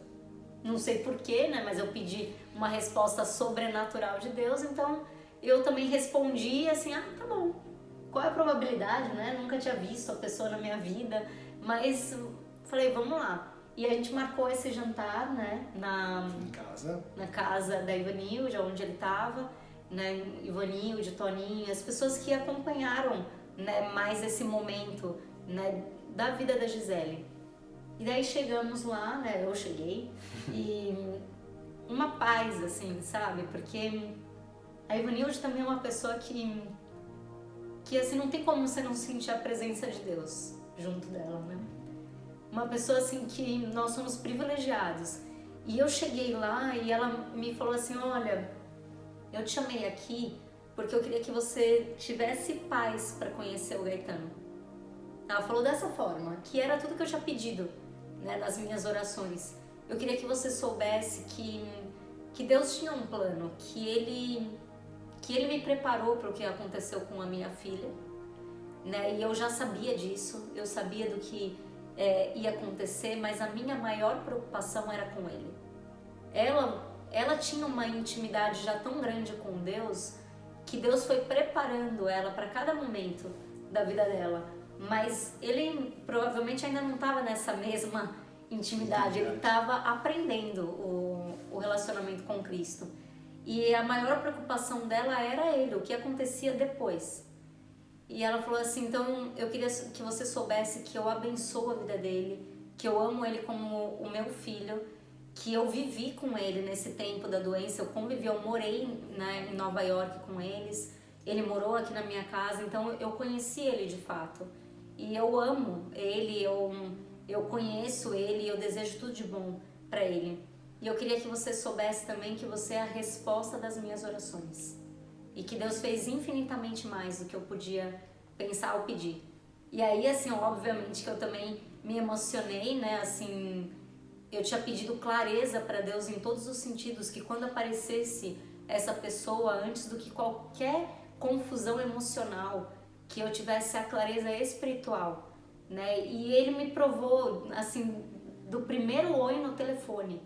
não sei porquê, né? Mas eu pedi uma resposta sobrenatural de Deus, então eu também respondi assim, tá bom. Qual é a probabilidade, né? Nunca tinha visto a pessoa na minha vida, mas falei, vamos lá. E a gente marcou esse jantar, né? Na casa da Ivanilde, onde ele estava. Né, Ivanilde, Toninho, as pessoas que acompanharam, né, mais esse momento, né, da vida da Gisele. E daí chegamos lá, né, eu cheguei e uma paz, assim, sabe? Porque a Ivanilde também é uma pessoa que assim, não tem como você não sentir a presença de Deus junto dela, né? Uma pessoa assim que nós somos privilegiados. E eu cheguei lá e ela me falou assim, olha, eu te chamei aqui porque eu queria que você tivesse paz para conhecer o Gaetano. Ela falou dessa forma, que era tudo que eu tinha pedido, né, nas minhas orações. Eu queria que você soubesse que Deus tinha um plano, que ele me preparou para o que aconteceu com a minha filha, né? E eu já sabia disso, eu sabia do que ia acontecer, mas a minha maior preocupação era com ele. Ela tinha uma intimidade já tão grande com Deus, que Deus foi preparando ela para cada momento da vida dela. Mas ele provavelmente ainda não estava nessa mesma intimidade, ele estava aprendendo o relacionamento com Cristo. E a maior preocupação dela era ele, o que acontecia depois. E ela falou assim, então eu queria que você soubesse que eu abençoo a vida dele, que eu amo ele como o meu filho, que eu vivi com ele nesse tempo da doença, eu convivi, eu morei, né, em Nova York com eles, ele morou aqui na minha casa, então eu conheci ele de fato. E eu amo ele, eu conheço ele, eu desejo tudo de bom para ele. E eu queria que você soubesse também que você é a resposta das minhas orações. E que Deus fez infinitamente mais do que eu podia pensar ou pedir. E aí, assim, obviamente que eu também me emocionei, né, assim... Eu tinha pedido clareza para Deus em todos os sentidos, que quando aparecesse essa pessoa, antes do que qualquer confusão emocional, que eu tivesse a clareza espiritual, né? E ele me provou, assim, do primeiro oi no telefone.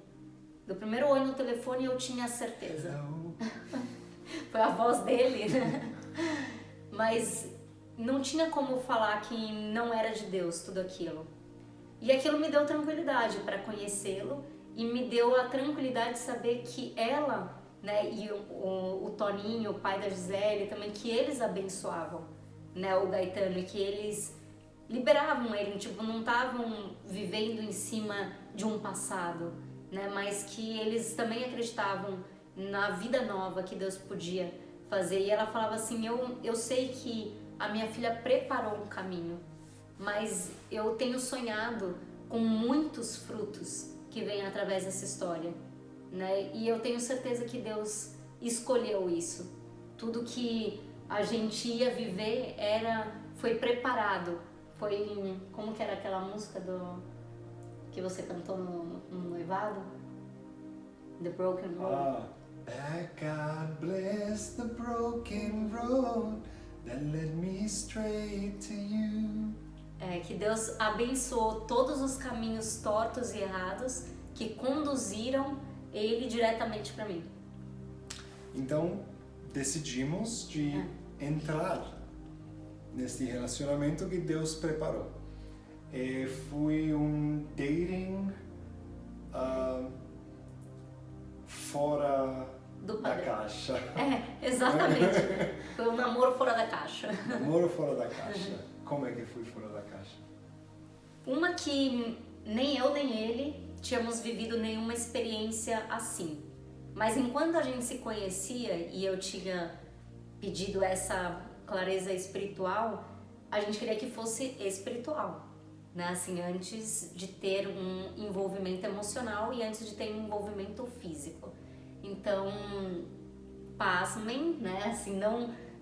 Do primeiro oi no telefone eu tinha certeza. Foi a voz dele, né? Mas não tinha como falar que não era de Deus tudo aquilo. E aquilo me deu tranquilidade para conhecê-lo e me deu a tranquilidade de saber que ela, né, e o Toninho, o pai da Gisele também, que eles abençoavam, né, o Gaetano, e que eles liberavam ele, tipo, não estavam vivendo em cima de um passado, né, mas que eles também acreditavam na vida nova que Deus podia fazer. E ela falava assim, eu sei que a minha filha preparou um caminho, mas eu tenho sonhado com muitos frutos que vêm através dessa história, né? E eu tenho certeza que Deus escolheu isso. Tudo que a gente ia viver foi preparado. Foi, como que era aquela música que você cantou no noivado? The Broken Road. That God bless the broken road that led me straight to you. Que Deus abençoou todos os caminhos tortos e errados que conduziram ele diretamente para mim. Então, decidimos de entrar nesse relacionamento que Deus preparou. Foi um dating fora Do da padrão. caixa. Exatamente. Foi um namoro fora da caixa. Namoro fora da caixa. Como é que foi fora da caixa? Uma que nem eu nem ele tínhamos vivido nenhuma experiência assim. Mas enquanto a gente se conhecia e eu tinha pedido essa clareza espiritual, a gente queria que fosse espiritual, né? Assim, antes de ter um envolvimento emocional e antes de ter um envolvimento físico. Então, pasmem, né? Assim,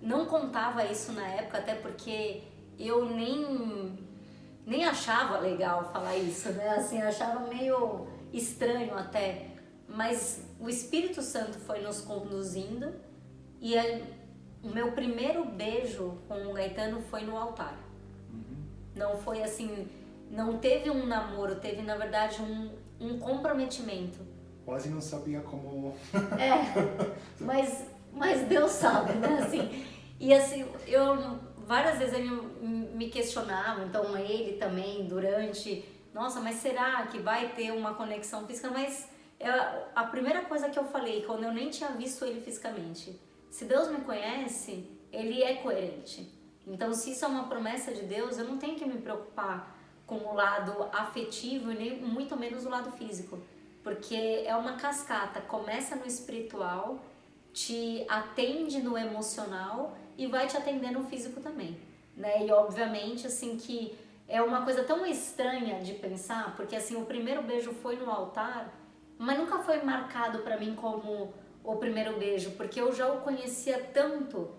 não contava isso na época, até porque eu nem achava legal falar isso, né? Assim, achava meio estranho até. Mas o Espírito Santo foi nos conduzindo e o meu primeiro beijo com o Gaetano foi no altar. Não foi assim, não teve um namoro, teve na verdade um comprometimento. Quase não sabia como... Mas Deus sabe, né? Assim, e assim, várias vezes ele me questionava, então ele também durante, nossa, mas será que vai ter uma conexão física? Mas a primeira coisa que eu falei, quando eu nem tinha visto ele fisicamente, se Deus me conhece, ele é coerente. Então, se isso é uma promessa de Deus, eu não tenho que me preocupar com o lado afetivo e nem muito menos o lado físico, porque é uma cascata, começa no espiritual, te atende no emocional e vai te atender no físico também, né? E obviamente assim que é uma coisa tão estranha de pensar, porque assim o primeiro beijo foi no altar, mas nunca foi marcado para mim como o primeiro beijo, porque eu já o conhecia tanto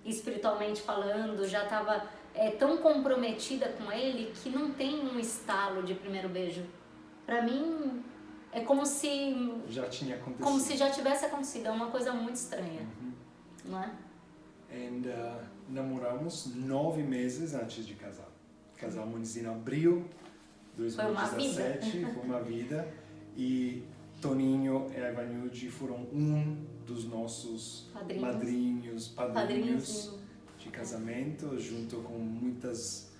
espiritualmente falando, já estava tão comprometida com ele que não tem um estalo de primeiro beijo. Para mim é como se já tinha acontecido. Como se já tivesse acontecido, é uma coisa muito estranha, não é? E namoramos 9 meses antes de casar. Casamos em abril de 2017, foi uma vida. E Toninho e a Ivanilde foram um dos nossos padrinhos de casamento, junto com muitas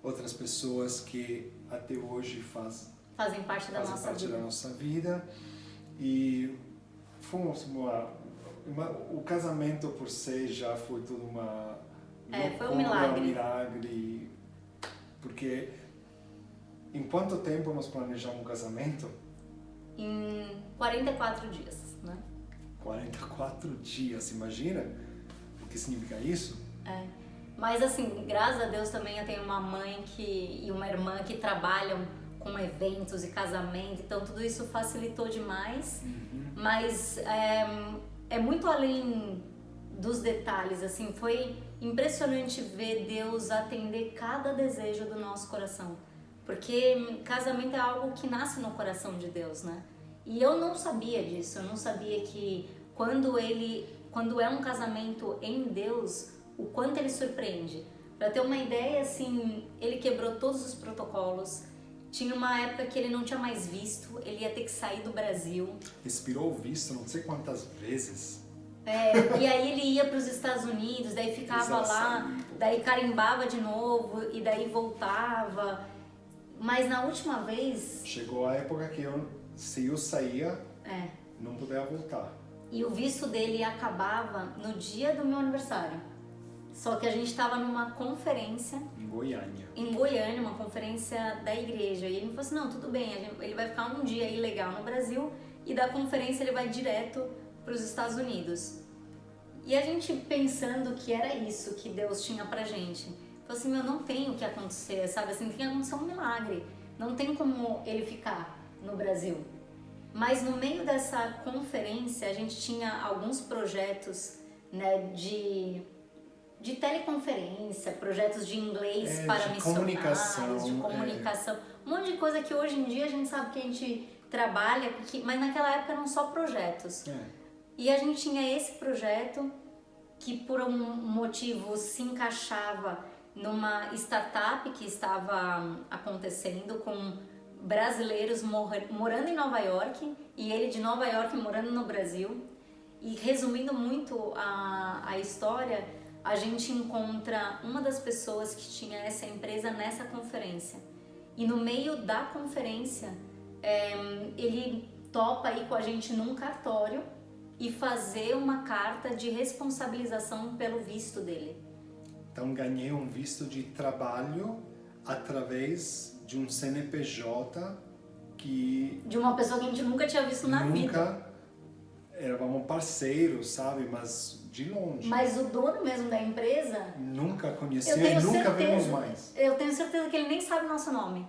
outras pessoas que até hoje fazem parte da nossa vida. E fomos o casamento por si já foi tudo foi um milagre. Um milagre, porque em quanto tempo nós planejamos um casamento? Em 44 dias, né? 44 dias, imagina o que significa isso? Mas assim, graças a Deus também eu tenho uma mãe e uma irmã que trabalham com eventos e casamento, então tudo isso facilitou demais, mas é muito além dos detalhes, assim, foi impressionante ver Deus atender cada desejo do nosso coração, porque casamento é algo que nasce no coração de Deus, né? E eu não sabia disso, eu não sabia que quando é um casamento em Deus, o quanto ele surpreende. Para ter uma ideia, assim, ele quebrou todos os protocolos. Tinha uma época que ele não tinha mais visto, ele ia ter que sair do Brasil. Expirou o visto não sei quantas vezes. E aí ele ia para os Estados Unidos, daí ficava lá, daí carimbava de novo e daí voltava. Mas na última vez... Chegou a época que se eu saía, não podia voltar. E o visto dele acabava no dia do meu aniversário. Só que a gente estava numa conferência... Em Goiânia, uma conferência da igreja. E ele me falou assim, não, tudo bem, ele vai ficar um dia aí legal no Brasil e da conferência ele vai direto para os Estados Unidos. E a gente pensando que era isso que Deus tinha pra gente. Falou assim, não tem o que acontecer, sabe? Assim, tem que acontecer um milagre. Não tem como ele ficar no Brasil. Mas no meio dessa conferência, a gente tinha alguns projetos, né, de teleconferência, projetos de inglês para missionários, de comunicação, um monte de coisa que hoje em dia a gente sabe que a gente trabalha, mas naquela época eram só projetos. E a gente tinha esse projeto que por um motivo se encaixava numa startup que estava acontecendo com brasileiros morando em Nova York e ele de Nova York morando no Brasil. E resumindo muito a história, a gente encontra uma das pessoas que tinha essa empresa nessa conferência. E no meio da conferência, ele topa ir com a gente num cartório e fazer uma carta de responsabilização pelo visto dele. Então ganhei um visto de trabalho através de um CNPJ que De uma pessoa que a gente nunca tinha visto na vida. nunca éramos parceiros, sabe? Mas de longe. Mas o dono mesmo da empresa, Nunca eu conhecia e tenho nunca vimos certeza, mais. eu tenho certeza que ele nem sabe o nosso nome.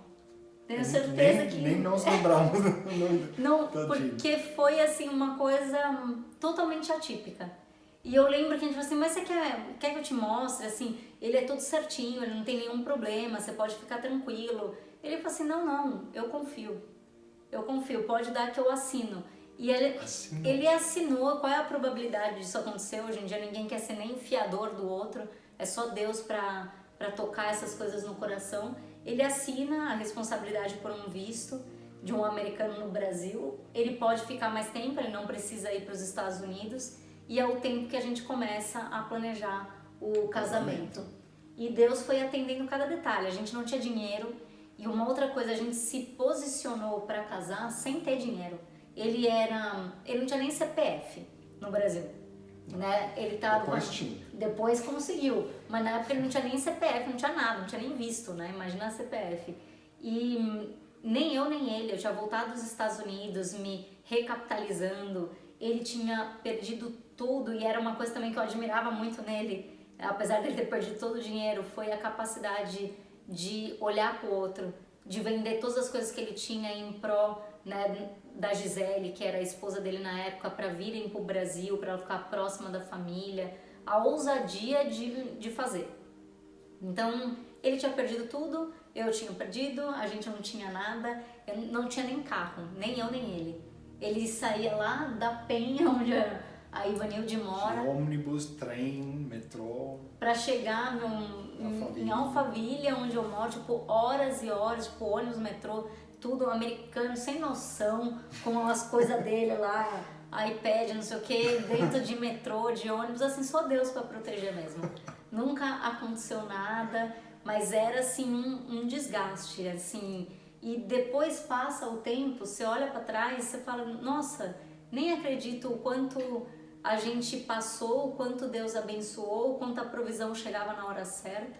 Tenho certeza que... Nem nós lembramos do nome. Não, Tadinho. porque foi assim uma coisa totalmente atípica. E eu lembro que a gente falou assim, mas você quer que eu te mostre? Assim, ele é todo certinho, ele não tem nenhum problema, você pode ficar tranquilo. Ele falou assim, não, eu confio, pode dar que eu assino. E ele assinou. Qual é a probabilidade disso acontecer? Hoje em dia ninguém quer ser nem fiador do outro, é só Deus para tocar essas coisas no coração. Ele assina a responsabilidade por um visto de um americano no Brasil, ele pode ficar mais tempo, ele não precisa ir para os Estados Unidos, e é o tempo que a gente começa a planejar o casamento. E Deus foi atendendo cada detalhe, a gente não tinha dinheiro, e uma outra coisa, a gente se posicionou para casar sem ter dinheiro. Ele não tinha nem CPF no Brasil, né? Ele tava, depois conseguiu, mas na época ele não tinha nem CPF, não tinha nada, não tinha nem visto, né? Imagina CPF. E nem eu nem ele, eu tinha voltado dos Estados Unidos, me recapitalizando, ele tinha perdido tudo, e era uma coisa também que eu admirava muito nele, apesar dele ter perdido todo o dinheiro, foi a capacidade de olhar pro outro, de vender todas as coisas que ele tinha em pró, né, da Gisele, que era a esposa dele na época, para virem pro Brasil, para ela ficar próxima da família, a ousadia de fazer. Então, ele tinha perdido tudo, eu tinha perdido, a gente não tinha nada, eu não tinha nem carro, nem eu nem ele. Ele saía lá da Penha, onde a Ivanilde mora, ônibus, trem, metrô, para chegar em Alphaville, onde eu moro, tipo, horas e horas, tipo, ônibus, metrô, tudo americano, sem noção, com as coisas dele lá, iPad, não sei o que, dentro de metrô, de ônibus, assim, só Deus para proteger mesmo. Nunca aconteceu nada, mas era assim um desgaste, assim, e depois passa o tempo, você olha para trás, você fala, nossa, nem acredito o quanto a gente passou, o quanto Deus abençoou, o quanto a provisão chegava na hora certa,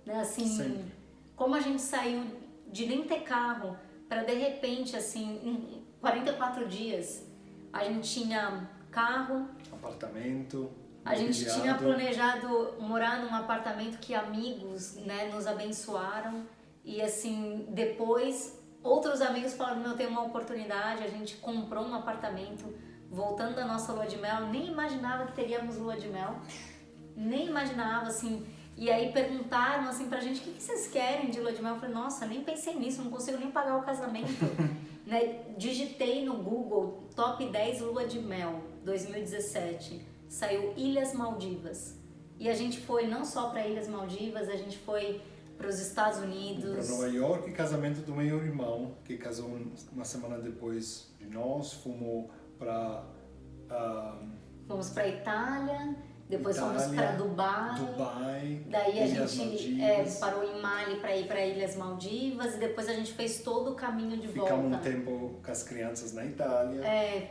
né? Assim, sempre. Como a gente saiu de nem ter carro para de repente, assim, em 44 dias, a gente tinha carro, apartamento, a gente tinha planejado morar num apartamento que amigos, né, nos abençoaram, e assim, depois outros amigos falaram, eu tenho uma oportunidade, a gente comprou um apartamento, voltando da nossa lua de mel, nem imaginava que teríamos lua de mel, nem imaginava, assim, e aí perguntaram assim pra gente, o que vocês querem de lua de mel? Eu falei, nossa, nem pensei nisso, não consigo nem pagar o casamento. Né? Digitei no Google, top 10 lua de mel, 2017, saiu Ilhas Maldivas. E a gente foi não só para Ilhas Maldivas, a gente foi para os Estados Unidos. Para Nova York, casamento do meu irmão, que casou uma semana depois de nós, fomos para... Fomos para Itália, depois fomos para Dubai, daí a gente parou em Mali para ir para Ilhas Maldivas e depois a gente fez todo o caminho de volta. Ficamos um tempo com as crianças na Itália.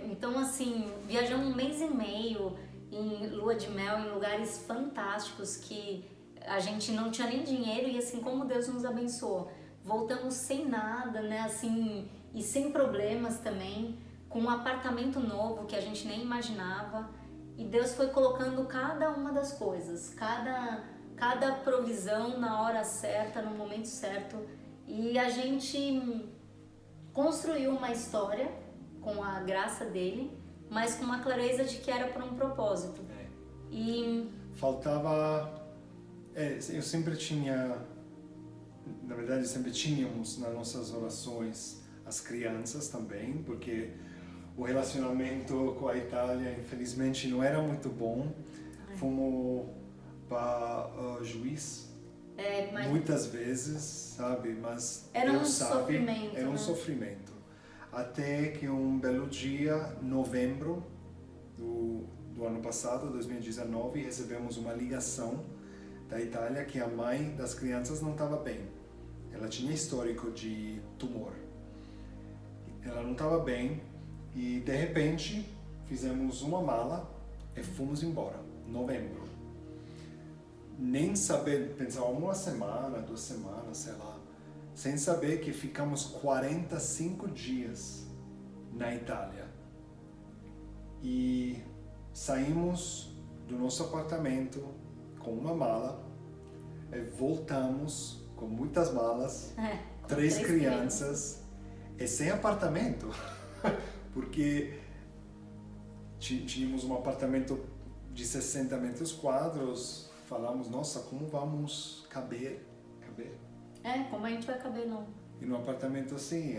Então assim, viajamos 1 mês e meio em lua de mel, em lugares fantásticos que a gente não tinha nem dinheiro e assim como Deus nos abençoou. Voltamos sem nada, né, assim, e sem problemas também, com um apartamento novo que a gente nem imaginava. E Deus foi colocando cada uma das coisas, cada provisão na hora certa, no momento certo. E a gente construiu uma história com a graça dele, mas com uma clareza de que era por um propósito. E faltava... eu sempre tinha... Na verdade, sempre tínhamos nas nossas orações as crianças também, porque... O relacionamento com a Itália, infelizmente, não era muito bom. Fomos para Juiz muitas vezes, sabe? Mas era Deus um sabe, sofrimento. era um sofrimento. Até que um belo dia, novembro do ano passado, 2019, recebemos uma ligação da Itália que a mãe das crianças não estava bem. Ela tinha histórico de tumor. ela não estava bem e de repente fizemos uma mala e fomos embora, novembro. Nem saber, pensava uma semana, 2 semanas, sei lá, sem saber que ficamos 45 dias na Itália. E saímos do nosso apartamento com uma mala e voltamos com muitas malas, 3 crianças e sem apartamento, porque tínhamos um apartamento de 60 metros quadrados, falamos, nossa, como vamos caber? Como a gente vai caber, não? E num apartamento assim,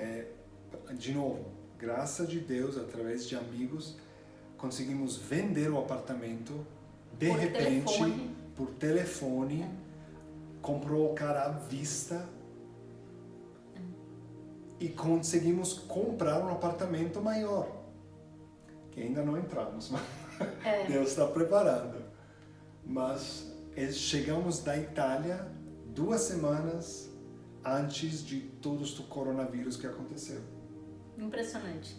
de novo, graças de Deus, através de amigos, conseguimos vender o apartamento, de repente, por telefone, comprou o cara à vista e conseguimos comprar um apartamento maior, que ainda não entramos, mas Deus está preparando. Mas chegamos da Itália 2 semanas antes de todos o coronavírus que aconteceu. Impressionante.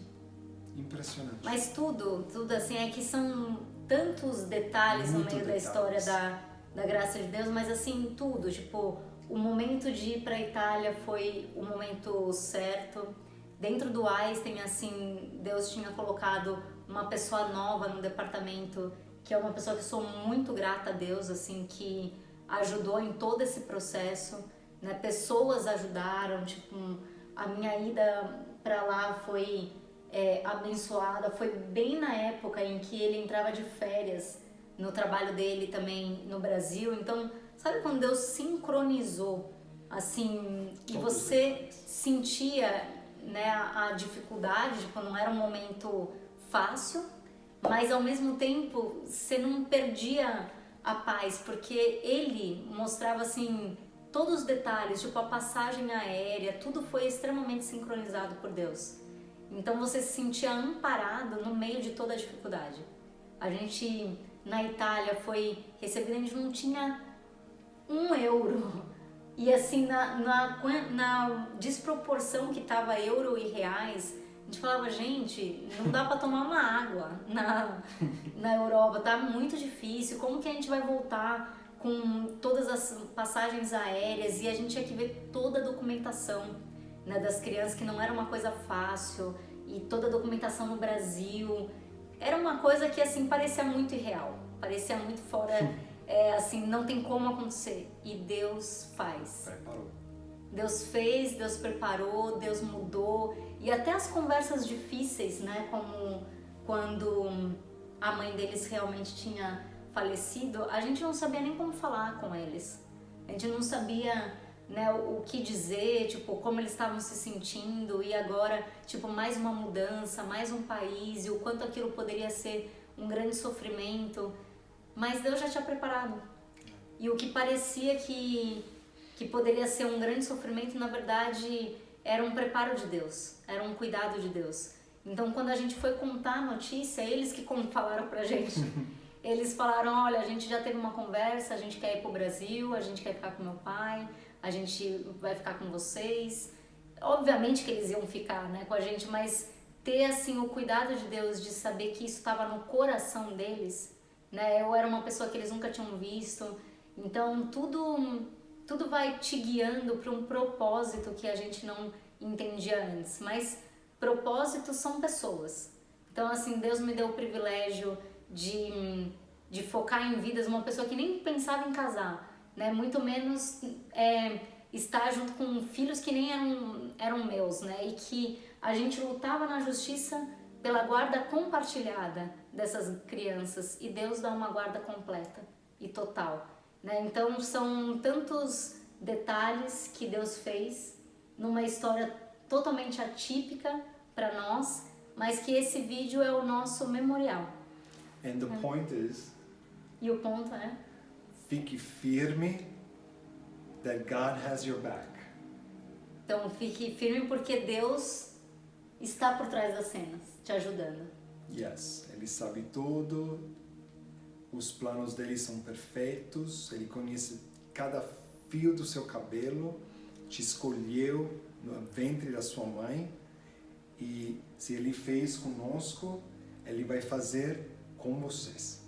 Mas tudo assim, é que são tantos detalhes no meio da história da graça de Deus, mas assim, tudo, tipo, o momento de ir para a Itália foi o momento certo. Dentro do Einstein, assim, Deus tinha colocado uma pessoa nova no departamento, que é uma pessoa que sou muito grata a Deus, assim, que ajudou em todo esse processo, né? Pessoas ajudaram, tipo, a minha ida para lá foi abençoada, foi bem na época em que ele entrava de férias no trabalho dele também no Brasil. Então, sabe quando Deus sincronizou, assim, e você sentia, né, a dificuldade, tipo, não era um momento fácil, mas ao mesmo tempo você não perdia a paz, porque ele mostrava, assim, todos os detalhes, tipo a passagem aérea, tudo foi extremamente sincronizado por Deus. Então você se sentia amparado no meio de toda a dificuldade. A gente na Itália foi recebida, a gente não tinha €1. E assim, na desproporção que tava euro e reais, a gente falava, gente, não dá para tomar uma água na Europa, tá muito difícil, como que a gente vai voltar com todas as passagens aéreas? E a gente tinha que ver toda a documentação, né, das crianças, que não era uma coisa fácil, e toda a documentação no Brasil. Era uma coisa que assim parecia muito irreal, parecia muito fora, assim, não tem como acontecer. E Deus faz. Preparou. Deus fez, Deus preparou, Deus mudou. E até as conversas difíceis, né, como quando a mãe deles realmente tinha falecido, a gente não sabia nem como falar com eles. A gente não sabia, né, o que dizer, tipo, como eles estavam se sentindo, e agora, tipo, mais uma mudança, mais um país, e o quanto aquilo poderia ser um grande sofrimento. Mas Deus já tinha preparado. E o que parecia que poderia ser um grande sofrimento, na verdade, era um preparo de Deus, era um cuidado de Deus. Então, quando a gente foi contar a notícia, eles que falaram pra gente, eles falaram, olha, a gente já teve uma conversa, a gente quer ir pro Brasil, a gente quer ficar com meu pai, a gente vai ficar com vocês. Obviamente que eles iam ficar, né, com a gente, mas ter, assim, o cuidado de Deus, de saber que isso estava no coração deles, né? Eu era uma pessoa que eles nunca tinham visto, então tudo vai te guiando para um propósito que a gente não entendia antes. Mas propósitos são pessoas. Então, assim, Deus me deu o privilégio de focar em vidas, uma pessoa que nem pensava em casar, né? Muito menos estar junto com filhos que nem eram meus, né? E que a gente lutava na justiça pela guarda compartilhada dessas crianças, e Deus dá uma guarda completa e total, né? Então são tantos detalhes que Deus fez numa história totalmente atípica para nós, mas que esse vídeo é o nosso memorial. And the point is, e o ponto é, fique firme that God has your back. Então fique firme, porque Deus está por trás das cenas, te ajudando. Yes, Ele sabe tudo, os planos dele são perfeitos, Ele conhece cada fio do seu cabelo, te escolheu no ventre da sua mãe, E se Ele fez conosco, Ele vai fazer com vocês.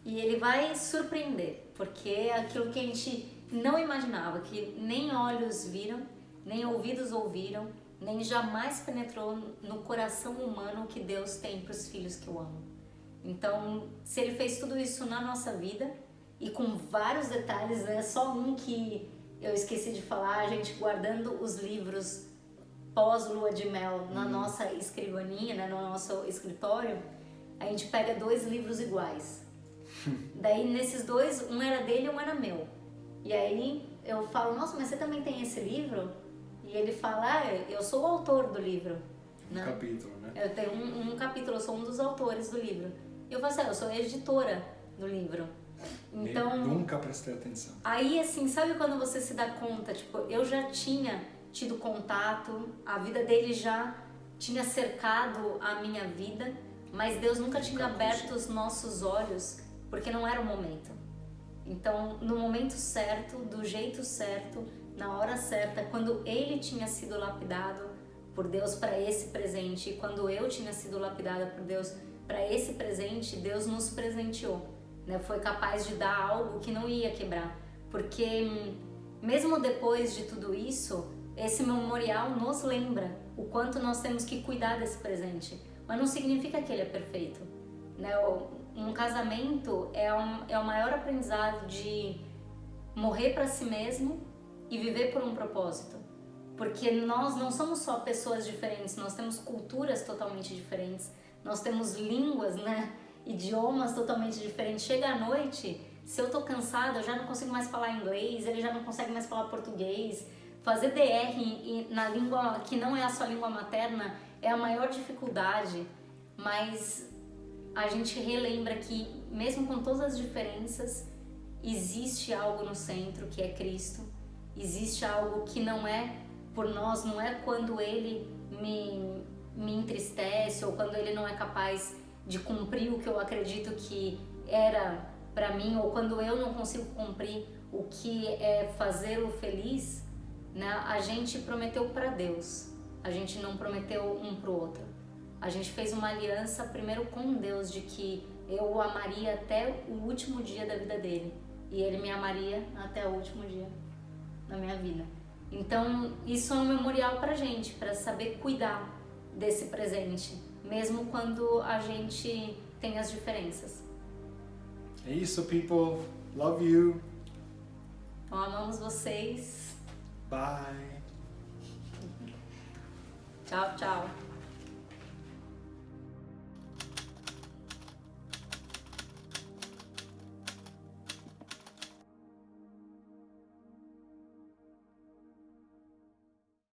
E Ele vai surpreender, porque é aquilo que a gente não imaginava, que nem olhos viram, nem ouvidos ouviram, nem jamais penetrou no coração humano o que Deus tem para os filhos que o amam. Então, se Ele fez tudo isso na nossa vida, e com vários detalhes, é só um que eu esqueci de falar, a gente guardando os livros pós-lua de mel na nossa escrivaninha, né, no nosso escritório, a gente pega 2 livros iguais. Daí, nesses 2, um era dele e um era meu. E aí, eu falo, nossa, mas você também tem esse livro? E ele fala, eu sou o autor do livro. Um capítulo, né? Eu tenho um capítulo, eu sou um dos autores do livro. E eu falo assim, eu sou editora do livro. Então, nunca prestei atenção. Aí, assim, sabe quando você se dá conta? Tipo, eu já tinha tido contato, a vida dele já tinha cercado a minha vida, mas Deus nunca tinha aberto os nossos olhos, porque não era o momento. Então, no momento certo, do jeito certo, na hora certa, quando ele tinha sido lapidado por Deus para esse presente, e quando eu tinha sido lapidada por Deus para esse presente, Deus nos presenteou, né? Foi capaz de dar algo que não ia quebrar, porque mesmo depois de tudo isso, esse memorial nos lembra o quanto nós temos que cuidar desse presente, mas não significa que ele é perfeito, né? Um casamento é o maior aprendizado de morrer para si mesmo e viver por um propósito, porque nós não somos só pessoas diferentes, nós temos culturas totalmente diferentes, nós temos línguas, né, idiomas totalmente diferentes. Chega à noite, se eu tô cansada, eu já não consigo mais falar inglês, ele já não consegue mais falar português. Fazer DR na língua que não é a sua língua materna é a maior dificuldade, mas a gente relembra que, mesmo com todas as diferenças, existe algo no centro que é Cristo, existe algo que não é por nós, não é quando Ele me entristece ou quando Ele não é capaz de cumprir o que eu acredito que era para mim, ou quando eu não consigo cumprir o que é fazê-lo feliz, né? A gente prometeu para Deus, a gente não prometeu um pro outro. A gente fez uma aliança primeiro com Deus de que eu o amaria até o último dia da vida dele e ele me amaria até o último dia da minha vida. Então isso é um memorial pra gente, para saber cuidar desse presente, mesmo quando a gente tem as diferenças. É isso, people. Love you. Então amamos vocês. Bye. Tchau, tchau.